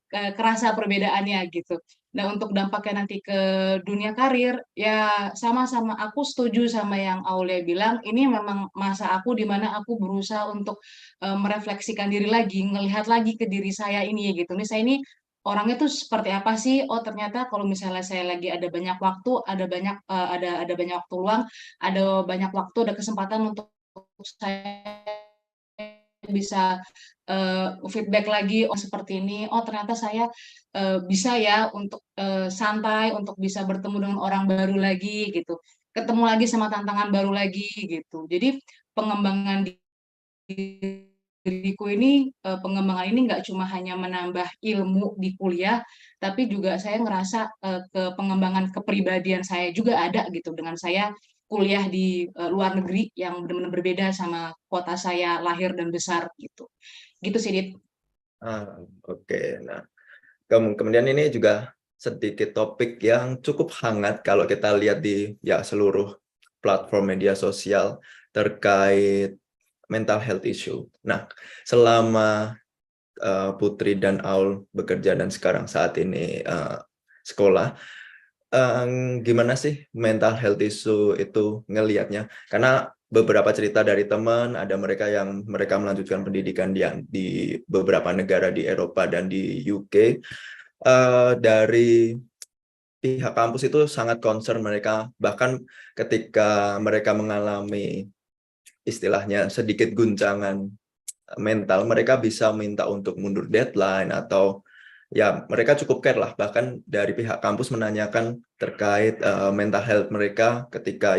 kerasa perbedaannya gitu. Nah, untuk dampaknya nanti ke dunia karir, ya sama-sama aku setuju sama yang Aulia bilang, ini memang masa aku di mana aku berusaha untuk merefleksikan diri lagi, ngelihat lagi ke diri saya ini gitu. Nih saya ini orangnya tuh seperti apa sih? Oh, ternyata kalau misalnya saya lagi ada banyak waktu, ada banyak waktu luang, ada banyak waktu, ada kesempatan untuk saya bisa feedback lagi, oh seperti ini, oh ternyata saya bisa ya untuk santai, untuk bisa bertemu dengan orang baru lagi gitu, ketemu lagi sama tantangan baru lagi gitu. Jadi pengembangan diriku ini, pengembangan ini nggak cuma hanya menambah ilmu di kuliah, tapi juga saya ngerasa ke pengembangan kepribadian saya juga ada gitu dengan saya kuliah di luar negeri yang benar-benar berbeda sama kota saya lahir dan besar gitu. Gitu sih, Dit. Oke. Nah, kemudian ini juga sedikit topik yang cukup hangat kalau kita lihat di seluruh platform media sosial terkait mental health issue. Nah, selama Putri dan Aul bekerja dan sekarang saat ini sekolah, gimana sih mental health issue itu ngelihatnya? Karena beberapa cerita dari teman, ada mereka melanjutkan pendidikan di beberapa negara di Eropa dan di UK. Dari pihak kampus itu sangat concern mereka, bahkan ketika mereka mengalami istilahnya sedikit guncangan mental, mereka bisa minta untuk mundur deadline atau ya mereka cukup care lah, bahkan dari pihak kampus menanyakan terkait mental health mereka ketika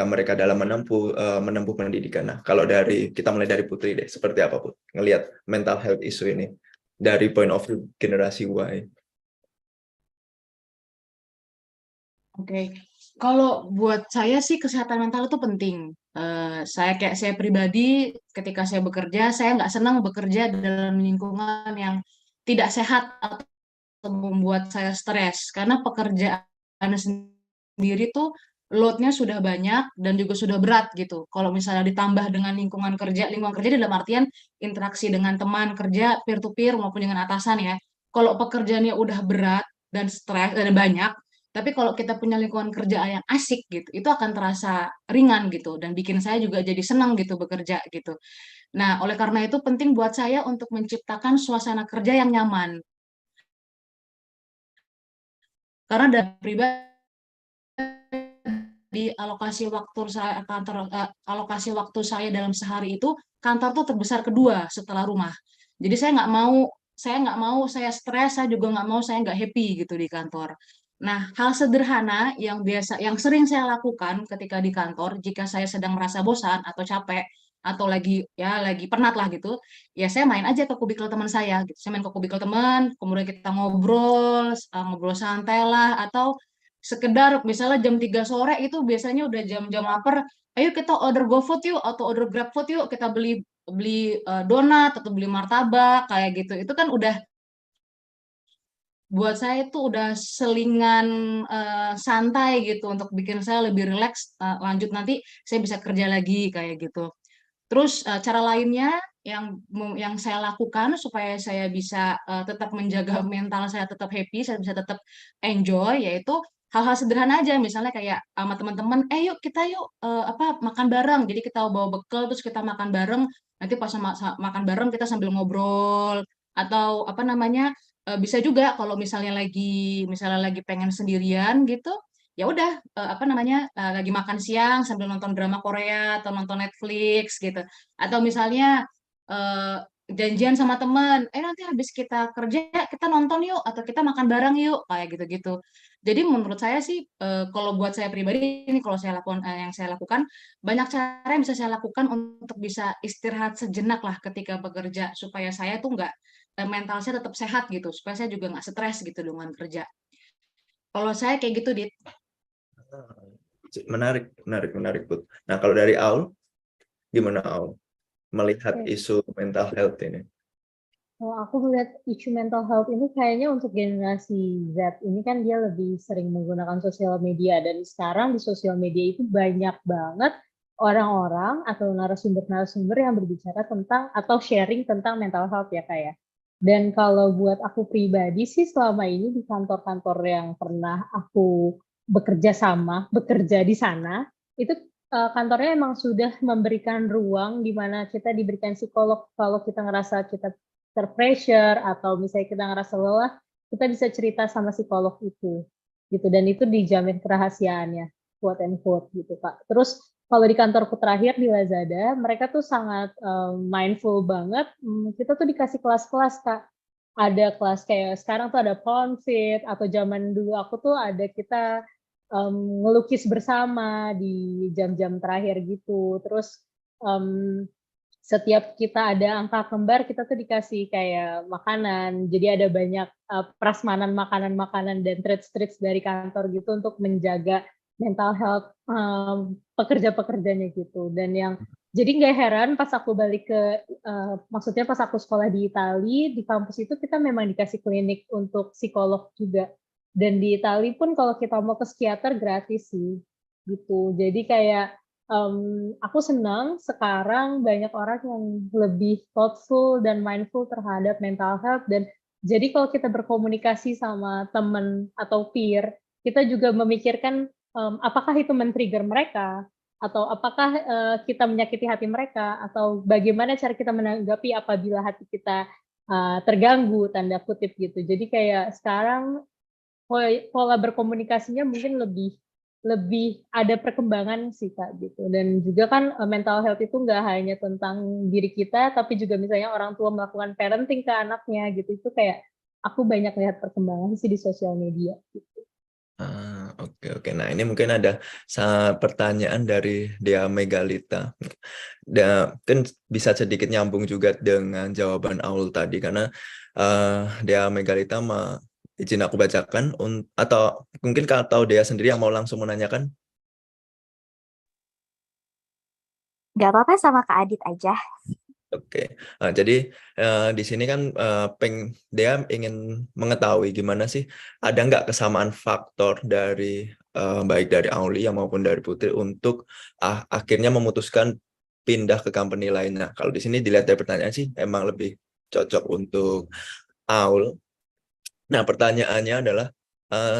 mereka dalam menempuh pendidikan. Nah, kalau kita mulai dari Putri deh, seperti apa Put ngelihat mental health issue ini dari point of view generasi Y? Oke, kalau buat saya sih kesehatan mental itu penting. Saya pribadi ketika saya bekerja, saya nggak senang bekerja dalam lingkungan yang tidak sehat atau membuat saya stres karena pekerjaan sendiri tuh load-nya sudah banyak dan juga sudah berat gitu. Kalau misalnya ditambah dengan lingkungan kerja dalam artian interaksi dengan teman kerja peer to peer maupun dengan atasan ya. Kalau pekerjaannya udah berat dan stres dan banyak, tapi kalau kita punya lingkungan kerja yang asik gitu, itu akan terasa ringan gitu dan bikin saya juga jadi senang gitu bekerja gitu. Nah, oleh karena itu penting buat saya untuk menciptakan suasana kerja yang nyaman. Karena dari pribadi alokasi waktu saya dalam sehari itu kantor tuh terbesar kedua setelah rumah. Jadi saya stres, saya juga nggak mau saya nggak happy gitu di kantor. Nah, hal sederhana yang sering saya lakukan ketika di kantor, jika saya sedang merasa bosan atau capek atau lagi penat lah gitu, ya saya main aja ke kubikel teman saya. Gitu. Saya main ke kubikel teman, kemudian kita ngobrol santai lah, atau sekedar misalnya jam 3 sore itu biasanya udah jam-jam lapar, ayo kita order GoFood yuk atau order GrabFood yuk, kita beli beli donat atau beli martabak kayak gitu. Itu kan udah buat saya itu udah selingan santai gitu untuk bikin saya lebih rileks, lanjut nanti saya bisa kerja lagi kayak gitu. Terus cara lainnya yang saya lakukan supaya saya bisa tetap menjaga mental saya tetap happy, saya bisa tetap enjoy, yaitu hal-hal sederhana aja, misalnya kayak sama teman-teman, yuk kita yuk makan bareng. Jadi kita bawa bekal terus kita makan bareng. Nanti pas makan bareng kita sambil ngobrol atau apa namanya bisa juga kalau misalnya lagi pengen sendirian gitu, ya udah apa namanya lagi makan siang sambil nonton drama Korea atau nonton Netflix gitu, atau misalnya eh, janjian sama teman, nanti habis kita kerja kita nonton yuk atau kita makan bareng yuk kayak gitu-gitu. Jadi menurut saya sih kalau buat saya pribadi ini kalau yang saya lakukan banyak cara yang bisa saya lakukan untuk bisa istirahat sejenak lah ketika bekerja supaya saya tuh nggak mental saya tetap sehat gitu supaya saya juga nggak stres gitu dengan kerja. Kalau saya kayak gitu, Dit. Menarik, menarik, menarik, Put. Nah, kalau dari Aul, gimana Aul melihat isu mental health ini? Kalau aku melihat isu mental health ini kayaknya untuk generasi Z ini kan dia lebih sering menggunakan sosial media, dan sekarang di sosial media itu banyak banget orang-orang atau narasumber-narasumber yang berbicara tentang atau sharing tentang mental health ya Kak ya. Dan kalau buat aku pribadi sih selama ini di kantor-kantor yang pernah aku bekerja di sana, itu kantornya emang sudah memberikan ruang di mana kita diberikan psikolog kalau kita ngerasa kita terpressure atau misalnya kita ngerasa lelah, kita bisa cerita sama psikolog itu gitu dan itu dijamin kerahasiaannya quote and quote gitu Kak. Terus kalau di kantorku terakhir di Lazada, mereka tuh sangat mindful banget. Kita tuh dikasih kelas-kelas Kak. Ada kelas kayak sekarang tuh ada Ponfit atau zaman dulu aku tuh ada kita ngelukis bersama di jam-jam terakhir gitu. Terus setiap kita ada angka kembar kita tuh dikasih kayak makanan. Jadi ada banyak prasmanan makanan-makanan dan treats-treats dari kantor gitu untuk menjaga mental health pekerja-pekerjanya gitu. Dan yang jadi nggak heran pas aku balik ke maksudnya pas aku sekolah di Itali di kampus itu kita memang dikasih klinik untuk psikolog juga. Dan di Itali pun kalau kita mau ke psikiater gratis sih gitu. Jadi kayak aku senang sekarang banyak orang yang lebih thoughtful dan mindful terhadap mental health dan jadi kalau kita berkomunikasi sama teman atau peer, kita juga memikirkan apakah itu men-trigger mereka atau apakah kita menyakiti hati mereka atau bagaimana cara kita menanggapi apabila hati kita terganggu tanda kutip gitu. Jadi kayak sekarang pola berkomunikasinya mungkin lebih ada perkembangan sih Kak gitu. Dan juga kan mental health itu nggak hanya tentang diri kita, tapi juga misalnya orang tua melakukan parenting ke anaknya gitu. Itu kayak aku banyak lihat perkembangan sih di sosial media gitu. Oke. Nah, ini mungkin ada pertanyaan dari Dea Megalita. Mungkin bisa sedikit nyambung juga dengan jawaban Aul tadi, karena Dea Megalita izin aku bacakan, atau mungkin kalau tahu Dea sendiri yang mau langsung menanyakan? Gak apa-apa sama Kak Adit aja. Oke. Jadi di sini kan Dea ingin mengetahui gimana sih, ada nggak kesamaan faktor dari baik dari Aulia maupun dari Putri untuk akhirnya memutuskan pindah ke company lainnya. Kalau di sini dilihat dari pertanyaan sih emang lebih cocok untuk Aul. Nah, pertanyaannya adalah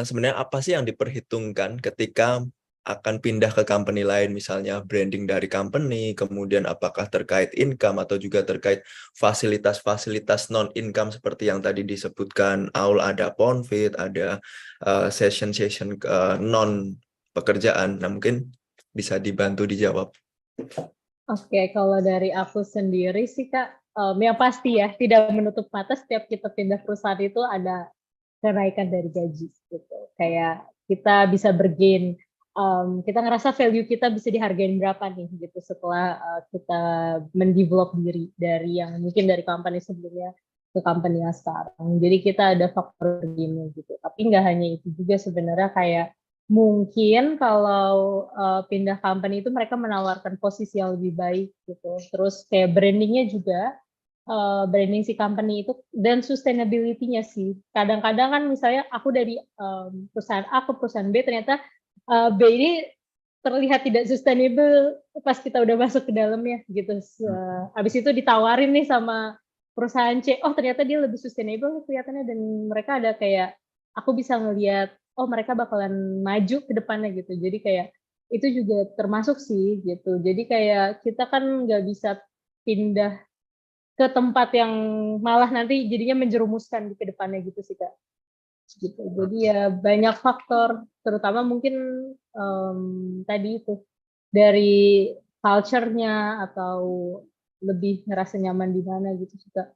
sebenarnya apa sih yang diperhitungkan ketika akan pindah ke company lain, misalnya branding dari company, kemudian apakah terkait income atau juga terkait fasilitas-fasilitas non-income seperti yang tadi disebutkan Aul, ada Ponfit, ada session-session non-pekerjaan. Nah, mungkin bisa dibantu dijawab. Oke, kalau dari aku sendiri sih Kak, yang pasti ya, tidak menutup mata setiap kita pindah perusahaan itu ada kenaikan dari gaji gitu. Kayak kita bisa bergain, kita ngerasa value kita bisa dihargain berapa nih gitu setelah kita mendevelop diri dari yang mungkin dari company sebelumnya ke company yang sekarang. Jadi kita ada faktor bergainnya gitu. Tapi nggak hanya itu juga sebenarnya kayak mungkin kalau pindah company itu mereka menawarkan posisi yang lebih baik gitu. Terus kayak brandingnya juga, branding si company itu dan sustainability-nya sih. Kadang-kadang kan misalnya aku dari perusahaan A ke perusahaan B ternyata B ini terlihat tidak sustainable pas kita udah masuk ke dalamnya gitu. Habis itu ditawarin nih sama perusahaan C, oh ternyata dia lebih sustainable kelihatannya dan mereka ada kayak aku bisa ngelihat oh mereka bakalan maju ke depannya gitu. Jadi kayak itu juga termasuk sih gitu. Jadi kayak kita kan nggak bisa pindah ke tempat yang malah nanti jadinya menjerumuskan di ke depannya gitu sih Kak. Gitu. Jadi ya banyak faktor, terutama mungkin tadi itu dari culture-nya atau lebih ngerasa nyaman di mana gitu sih Kak.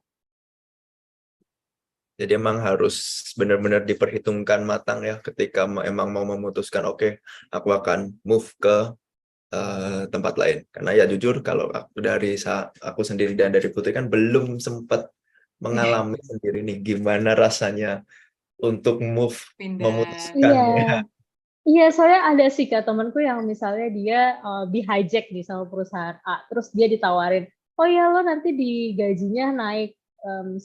Jadi emang harus benar-benar diperhitungkan matang ya ketika emang mau memutuskan oke, aku akan move ke tempat lain. Karena ya jujur kalau aku sendiri dan dari Putri kan belum sempat mengalami sendiri nih gimana rasanya untuk memutuskan. Iya. Iya, soalnya ada sih Kak temanku yang misalnya dia di hijack nih sama perusahaan A, terus dia ditawarin, oh ya lo nanti di gajinya naik 100%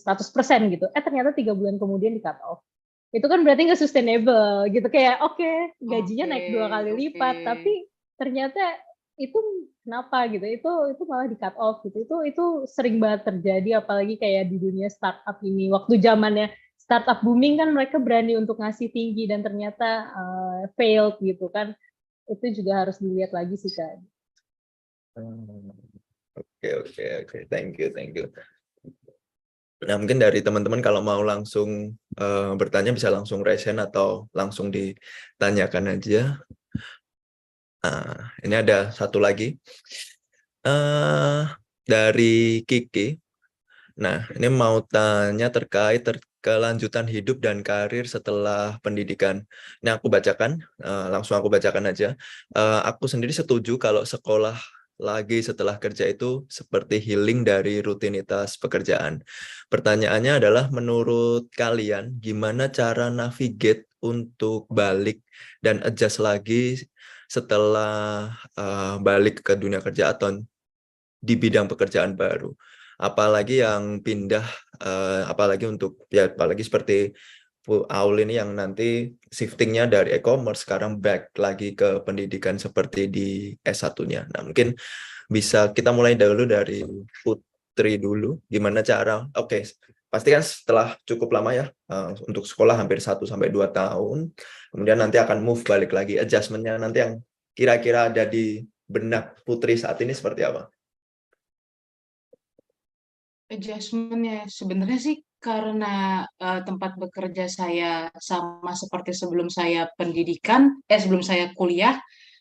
gitu. Ternyata 3 bulan kemudian di cut off. Itu kan berarti nggak sustainable gitu. Kayak oke, gajinya naik 2 kali lipat, tapi ternyata itu kenapa gitu? Itu malah di cut off gitu. Itu sering banget terjadi, apalagi kayak di dunia startup ini. Waktu zamannya startup booming kan mereka berani untuk ngasih tinggi dan ternyata failed gitu kan. Itu juga harus dilihat lagi sih Kak. Oke. Thank you. Nah, mungkin dari teman-teman kalau mau langsung bertanya bisa langsung raise hand atau langsung ditanyakan aja. Nah, ini ada satu lagi dari Kiki. Nah, ini mau tanya terkait kelanjutan hidup dan karir setelah pendidikan. Ini aku bacakan, langsung aku bacakan aja. Aku sendiri setuju kalau sekolah lagi setelah kerja itu seperti healing dari rutinitas pekerjaan. Pertanyaannya adalah, menurut kalian gimana cara navigate untuk balik dan adjust lagi setelah balik ke dunia kerja atau di bidang pekerjaan baru? Apalagi yang pindah, apalagi seperti Aul ini yang nanti shiftingnya dari e-commerce sekarang back lagi ke pendidikan seperti di S1-nya. Nah, mungkin bisa kita mulai dulu dari Putri dulu. Gimana cara, pasti kan setelah cukup lama ya, untuk sekolah hampir 1-2 tahun, kemudian nanti akan move balik lagi. Adjustment-nya nanti yang kira-kira ada di benak Putri saat ini seperti apa? Adjustment-nya sebenarnya sih karena tempat bekerja saya sama seperti sebelum saya sebelum saya kuliah,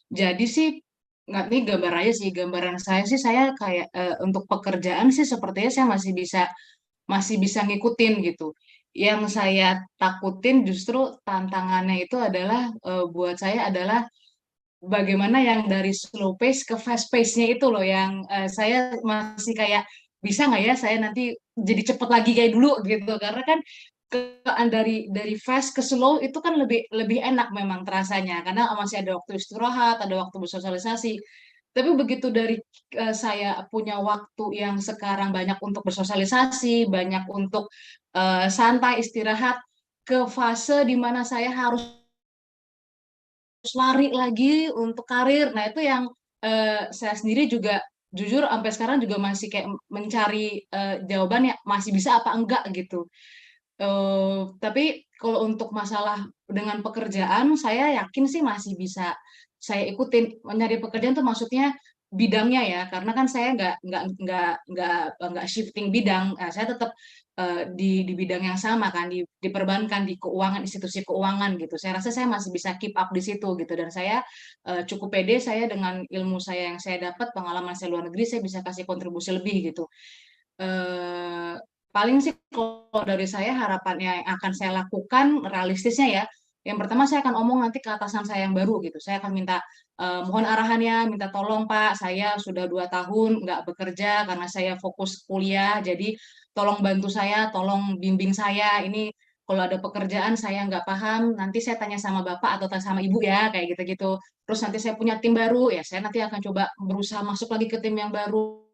jadi sih nggak, nih gambar aja sih, gambaran saya sih saya kayak untuk pekerjaan sih sepertinya saya masih bisa ngikutin gitu. Yang saya takutin justru tantangannya itu adalah buat saya adalah bagaimana yang dari slow pace ke fast pace-nya itu loh, yang saya masih kayak bisa nggak ya saya nanti jadi cepet lagi kayak dulu gitu, karena kan dari fast ke slow itu kan lebih lebih enak memang terasanya karena masih ada waktu istirahat, ada waktu bersosialisasi. Tapi begitu dari saya punya waktu yang sekarang banyak untuk bersosialisasi, banyak untuk santai istirahat, ke fase di mana saya harus lari lagi untuk karir. Nah, itu yang saya sendiri juga jujur sampai sekarang juga masih kayak mencari jawabannya masih bisa apa enggak gitu. Tapi kalau untuk masalah dengan pekerjaan, saya yakin sih masih bisa saya ikutin. Mencari pekerjaan tuh maksudnya bidangnya ya, karena kan saya nggak shifting bidang. Saya tetap di bidang yang sama kan, di perbankan, di keuangan, institusi keuangan gitu. Saya rasa saya masih bisa keep up di situ gitu, dan saya cukup pede saya dengan ilmu saya yang saya dapat, pengalaman saya luar negeri, saya bisa kasih kontribusi lebih gitu. Paling sih kalau dari saya harapannya yang akan saya lakukan realistisnya ya, yang pertama saya akan omong nanti ke atasan saya yang baru gitu. Saya akan minta mohon arahannya, minta tolong Pak, saya sudah 2 tahun nggak bekerja karena saya fokus kuliah, jadi tolong bantu saya, tolong bimbing saya. Ini kalau ada pekerjaan saya nggak paham, nanti saya tanya sama Bapak atau tanya sama Ibu ya, kayak gitu-gitu. Terus nanti saya punya tim baru, ya saya nanti akan coba berusaha masuk lagi ke tim yang baru.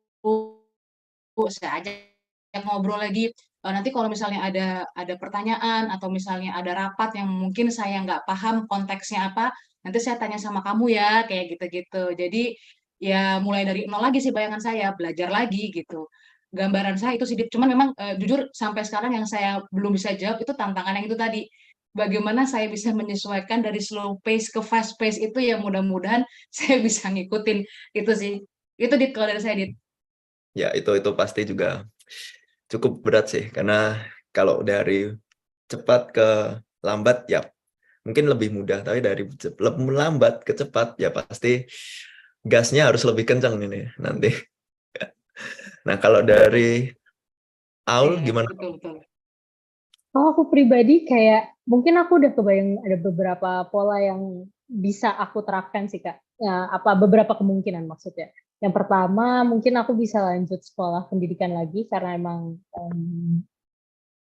Saya ajak ngobrol lagi. Nanti kalau misalnya ada pertanyaan atau misalnya ada rapat yang mungkin saya nggak paham konteksnya apa, nanti saya tanya sama kamu ya, kayak gitu-gitu. Jadi ya mulai dari nol lagi sih bayangan saya, belajar lagi gitu. Gambaran saya itu sih, cuman memang jujur sampai sekarang yang saya belum bisa jawab itu tantangan yang itu tadi. Bagaimana saya bisa menyesuaikan dari slow pace ke fast pace itu, yang mudah-mudahan saya bisa ngikutin itu sih. Itu Dit, kalau dari saya Dit. Ya, itu pasti juga cukup berat sih, karena kalau dari cepat ke lambat ya mungkin lebih mudah, tapi dari lambat ke cepat ya pasti gasnya harus lebih kencang ini nanti. Nah, kalau dari Aul gimana? Betul. Kalau aku pribadi kayak mungkin aku udah kebayang ada beberapa pola yang bisa aku terapkan sih Kak. Ya, beberapa kemungkinan maksudnya. Yang pertama mungkin aku bisa lanjut sekolah pendidikan lagi karena emang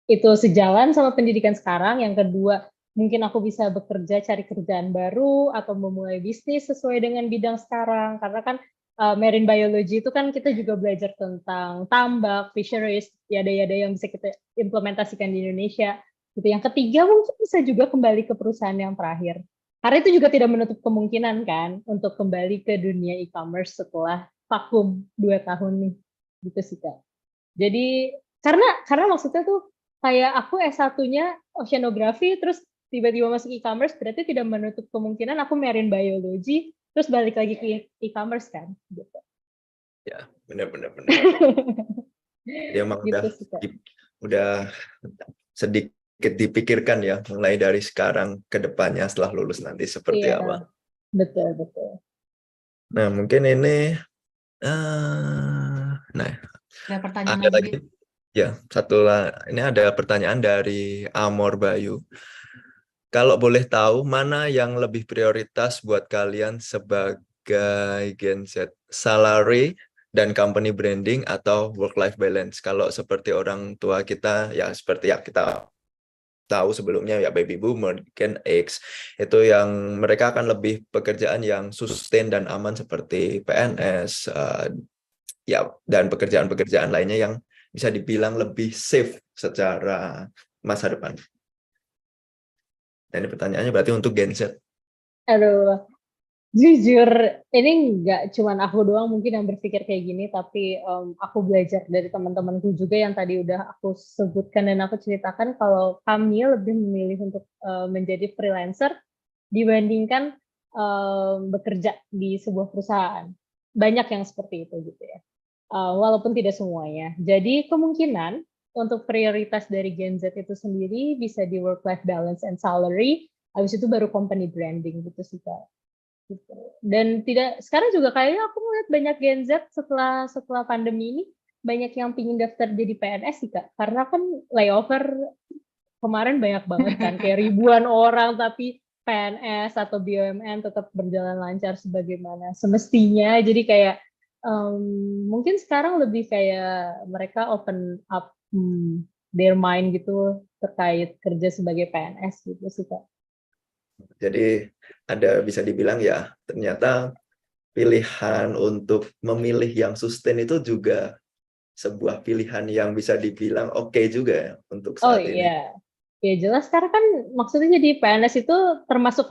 itu sejalan sama pendidikan sekarang. Yang kedua mungkin aku bisa bekerja, cari kerjaan baru atau memulai bisnis sesuai dengan bidang sekarang. Karena kan marine biology itu kan kita juga belajar tentang tambak, fisheries, yada-yada yang bisa kita implementasikan di Indonesia. Gitu. Yang ketiga mungkin bisa juga kembali ke perusahaan yang terakhir. Karena itu juga tidak menutup kemungkinan kan untuk kembali ke dunia e-commerce setelah vakum 2 tahun nih, gitu sih Kak. Jadi karena maksudnya tuh kayak aku S1-nya oceanografi terus tiba-tiba masuk e-commerce berarti tidak menutup kemungkinan aku marine biology terus balik lagi ke e-commerce kan gitu. Ya, benar. Jadi emang Gitu sih Kak. udah sedikit dipikirkan ya, mulai dari sekarang ke depannya setelah lulus nanti seperti Iya, apa. betul. Nah, mungkin ini, nah, Ada pertanyaan ada lagi? lagi. Ya, ini ada pertanyaan dari Amor Bayu. Kalau boleh tahu, mana yang lebih prioritas buat kalian sebagai Gen Z? Salary dan company branding atau work-life balance? Kalau seperti orang tua kita, ya seperti yang kita tahu sebelumnya ya baby boomer, Gen X, itu yang mereka akan lebih pekerjaan yang sustain dan aman seperti PNS, ya, dan pekerjaan-pekerjaan lainnya yang bisa dibilang lebih safe secara masa depan. Dan ini pertanyaannya berarti untuk Gen Z. Aduh, jujur ini nggak cuman aku doang mungkin yang berpikir kayak gini, tapi aku belajar dari teman-temanku juga yang tadi udah aku sebutkan dan aku ceritakan kalau kami lebih memilih untuk menjadi freelancer dibandingkan bekerja di sebuah perusahaan. Banyak yang seperti itu gitu ya. Walaupun tidak semuanya. Jadi kemungkinan untuk prioritas dari Gen Z itu sendiri bisa di work-life balance and salary, habis itu baru company branding gitu sih Kak. Gitu. Dan sekarang juga kayaknya aku melihat banyak Gen Z setelah pandemi ini banyak yang pingin daftar jadi PNS sih Kak. Karena kan layover kemarin banyak banget kan, kayak ribuan orang tapi PNS atau BUMN tetap berjalan lancar sebagaimana semestinya. Jadi kayak mungkin sekarang lebih kayak mereka open up their mind gitu terkait kerja sebagai PNS gitu sih Kak. Jadi bisa dibilang ya ternyata pilihan untuk memilih yang sustain itu juga sebuah pilihan yang bisa dibilang oke juga ya untuk saat ini. Iya. Ya jelas karena kan maksudnya jadi PNS itu termasuk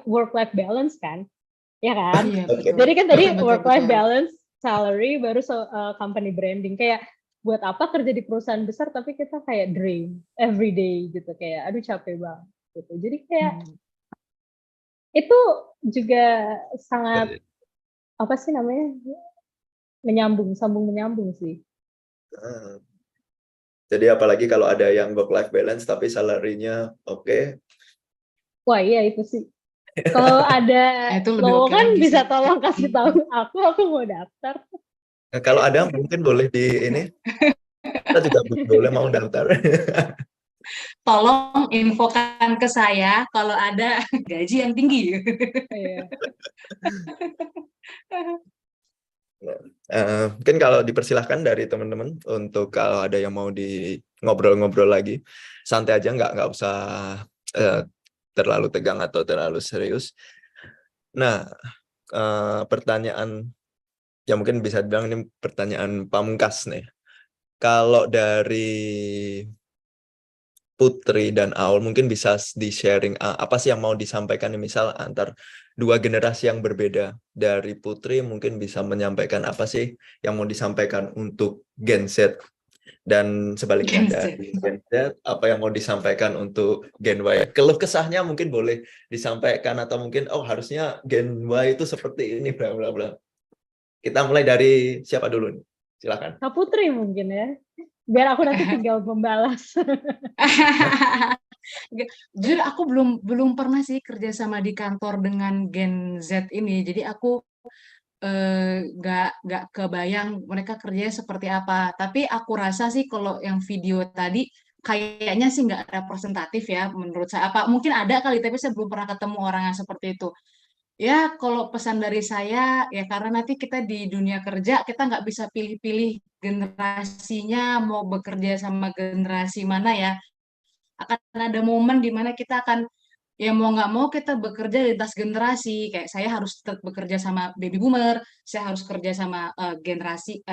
work-life balance kan? Ya kan? Iya, Oke. betul. Jadi kan tadi Betul. work-life balance, salary, baru company branding. Kayak buat apa kerja di perusahaan besar tapi kita kayak drain every day gitu. Kayak aduh capek banget gitu. Jadi kayak itu juga sangat apa sih namanya? Sambung menyambung sih. Jadi apalagi kalau ada yang work-life balance tapi salary-nya oke. Wah iya itu sih. Kalau ada Itu lebih oke lowongan lagi bisa sih. tolong kasih tahu aku mau daftar. Nah, kalau ada mungkin boleh di ini. Kita juga boleh mau daftar. Tolong infokan ke saya kalau ada gaji yang tinggi. Iya. Mungkin kalau dipersilahkan dari teman-teman untuk kalau ada yang mau di ngobrol-ngobrol lagi, santai aja, nggak usah terlalu tegang atau terlalu serius. Nah, pertanyaan yang mungkin bisa dibilang ini pertanyaan pamungkas nih. Kalau dari Putri dan Aul mungkin bisa di-sharing apa sih yang mau disampaikan misal antar dua generasi yang berbeda. Dari Putri mungkin bisa menyampaikan apa sih yang mau disampaikan untuk Gen Z dan sebaliknya Gen Z. dari Gen Z apa yang mau disampaikan untuk Gen Y. Keluh kesahnya mungkin boleh disampaikan atau mungkin harusnya Gen Y itu seperti ini bla bla bla. Kita mulai dari siapa dulu nih? Silakan. Kak Putri mungkin ya. Biar aku nanti tinggal membalas. Jujur aku belum pernah sih kerja sama di kantor dengan Gen Z ini. Jadi aku nggak kebayang mereka kerjanya seperti apa. Tapi aku rasa sih kalau yang video tadi kayaknya sih nggak representatif ya menurut saya. Apa mungkin ada kali tapi saya belum pernah ketemu orang yang seperti itu. Ya, kalau pesan dari saya, ya karena nanti kita di dunia kerja, kita nggak bisa pilih-pilih generasinya mau bekerja sama generasi mana ya. Akan ada momen di mana kita akan, ya mau nggak mau kita bekerja di lintas generasi. Kayak saya harus tetap bekerja sama baby boomer, saya harus kerja sama generasi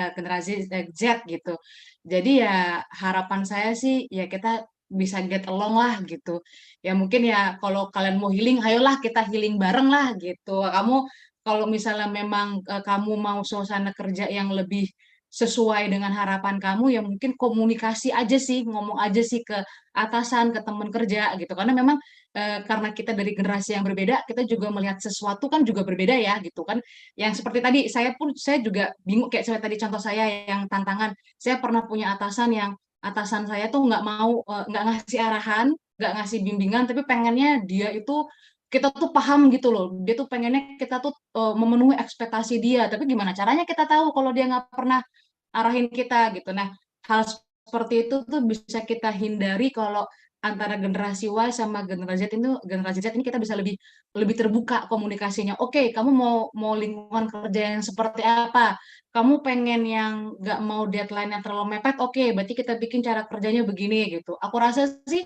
Z gitu. Jadi ya harapan saya sih, ya kita bisa get along lah gitu. Ya mungkin ya kalau kalian mau healing, ayolah kita healing bareng lah gitu. Kamu kalau misalnya memang kamu mau suasana kerja yang lebih sesuai dengan harapan kamu, ya mungkin komunikasi aja sih, ngomong aja sih ke atasan, ke teman kerja gitu. Karena memang karena kita dari generasi yang berbeda, kita juga melihat sesuatu kan juga berbeda ya gitu kan. Yang seperti tadi saya juga bingung kayak saya tadi contoh saya yang tantangan. Saya pernah punya atasan saya tuh nggak ngasih arahan, nggak ngasih bimbingan, tapi pengennya dia itu kita tuh paham gitu loh. Dia tuh pengennya kita tuh memenuhi ekspektasi dia. Tapi gimana caranya kita tahu kalau dia nggak pernah arahin kita gitu. Nah, hal seperti itu tuh bisa kita hindari kalau antara generasi Y sama generasi Z ini kita bisa lebih lebih terbuka komunikasinya. Oke, kamu mau lingkungan kerja yang seperti apa? Kamu pengen yang nggak mau deadline yang terlalu mepet? Oke, berarti kita bikin cara kerjanya begini gitu. Aku rasa sih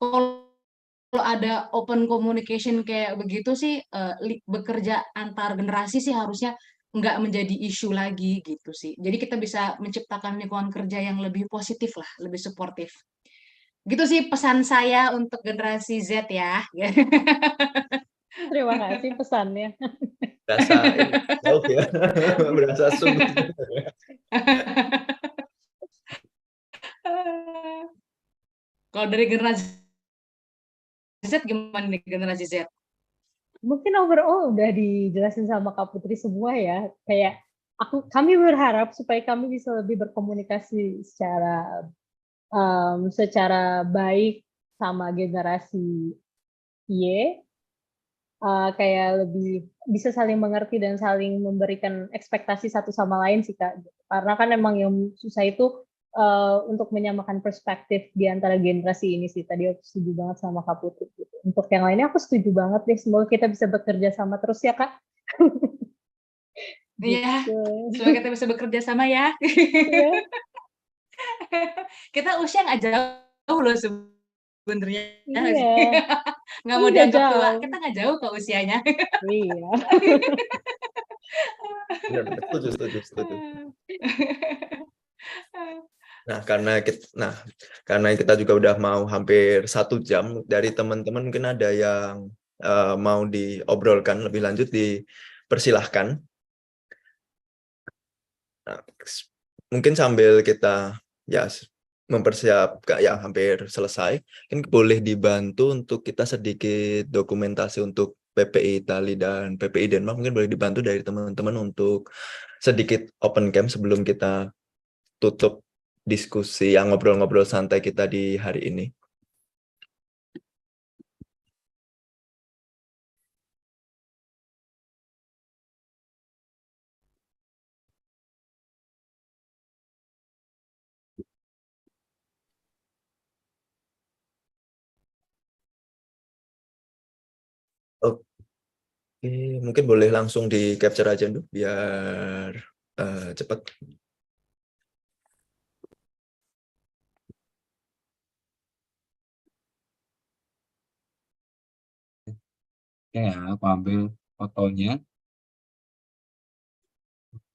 kalau ada open communication kayak begitu sih bekerja antar generasi sih harusnya nggak menjadi isu lagi gitu sih. Jadi kita bisa menciptakan lingkungan kerja yang lebih positif lah, lebih suportif. Gitu sih pesan saya untuk generasi Z ya. Terima kasih pesannya. Berasa ini jauh ya, berasa sungguh. Kalau dari generasi Z gimana nih generasi Z? Mungkin overall udah dijelasin sama Kak Putri semua ya. Kayak kami berharap supaya kami bisa lebih berkomunikasi secara baik sama generasi Y, kayak lebih bisa saling mengerti dan saling memberikan ekspektasi satu sama lain sih Kak. Karena kan emang yang susah itu untuk menyamakan perspektif di antara generasi ini sih. Tadi aku setuju banget sama Kak Putri. Gitu. Untuk yang lainnya aku setuju banget deh. Semoga kita bisa bekerja sama terus ya Kak. Iya, Gitu. semoga kita bisa bekerja sama ya. Iya. Kita usia nggak jauh loh sebenarnya. Iya. Nggak mau Nggak dianggap tua, jauh. kita nggak jauh kok usianya. Iya. Benar, setuju. Nah, karena kita juga udah mau hampir 1 jam, dari teman-teman mungkin ada yang mau diobrolkan lebih lanjut, dipersilahkan. Nah, mungkin sambil kita ya mempersiapkan ya hampir selesai, mungkin boleh dibantu untuk kita sedikit dokumentasi untuk PPI Itali dan PPI Denmark, mungkin boleh dibantu dari teman-teman untuk sedikit open cam sebelum kita tutup diskusi yang ngobrol-ngobrol santai kita di hari ini. Oke, mungkin boleh langsung di capture aja dulu biar cepat. Oke ya, aku ambil fotonya.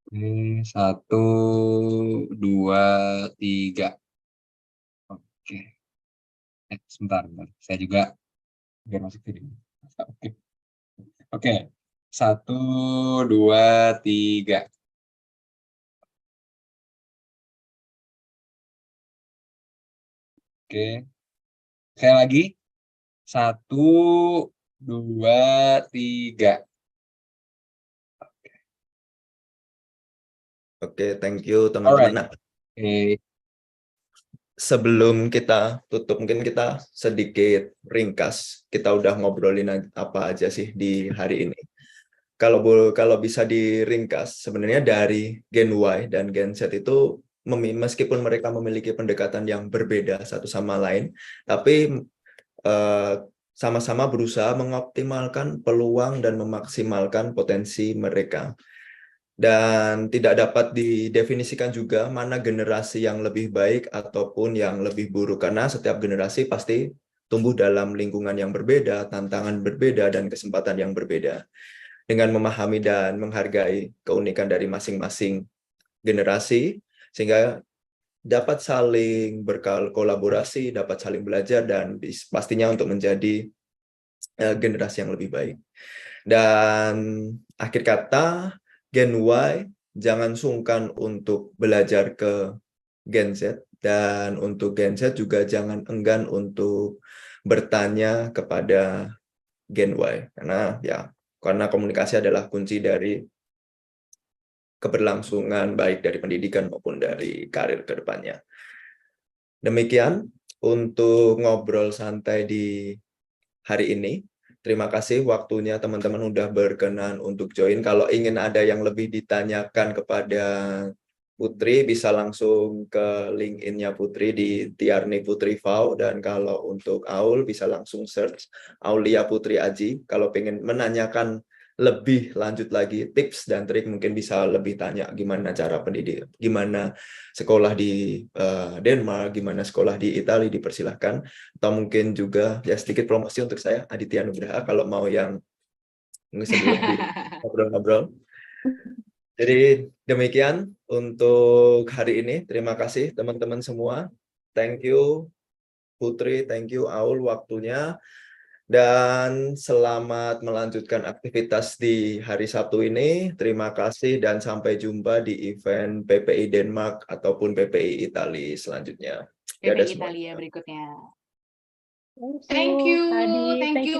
Oke, 1, 2, 3. Oke. Sebentar. Saya juga biar masuk video. Oke. Oke. 1, 2, 3. Oke. Saya lagi. 1, 2, 3. Oke, thank you teman-teman. Nah, Oke. sebelum kita tutup, mungkin kita sedikit ringkas. Kita udah ngobrolin apa aja sih di hari ini. Kalau bisa diringkas, sebenarnya dari Gen Y dan Gen Z itu meskipun mereka memiliki pendekatan yang berbeda satu sama lain, tapi sama-sama berusaha mengoptimalkan peluang dan memaksimalkan potensi mereka. Dan tidak dapat didefinisikan juga mana generasi yang lebih baik ataupun yang lebih buruk, karena setiap generasi pasti tumbuh dalam lingkungan yang berbeda, tantangan berbeda, dan kesempatan yang berbeda. Dengan memahami dan menghargai keunikan dari masing-masing generasi, sehingga dapat saling berkolaborasi, dapat saling belajar, dan pastinya untuk menjadi generasi yang lebih baik. Dan akhir kata, Gen Y jangan sungkan untuk belajar ke Gen Z, dan untuk Gen Z juga jangan enggan untuk bertanya kepada Gen Y, karena komunikasi adalah kunci dari keberlangsungan baik dari pendidikan maupun dari karir ke depannya. Demikian untuk ngobrol santai di hari ini. Terima kasih waktunya teman-teman udah berkenan untuk join. Kalau ingin ada yang lebih ditanyakan kepada Putri, bisa langsung ke LinkedIn-nya Putri di Tiarni Putri Vau, dan kalau untuk Aul bisa langsung search Aulia Putri Aji. Kalau pengen menanyakan lebih lanjut lagi tips dan trik, mungkin bisa lebih tanya gimana cara pendidik, gimana sekolah di Denmark, gimana sekolah di Italia, dipersilahkan. Atau mungkin juga ya sedikit promosi untuk saya, Aditya Nugraha, kalau mau yang sebelum ngobrol-ngobrol. Jadi demikian untuk hari ini. Terima kasih teman-teman semua. Thank you Putri, thank you Aul waktunya. Dan selamat melanjutkan aktivitas di hari Sabtu ini. Terima kasih dan sampai jumpa di event PPI Denmark ataupun PPI Italia selanjutnya. PPI Italia berikutnya. Thank you, Thank you.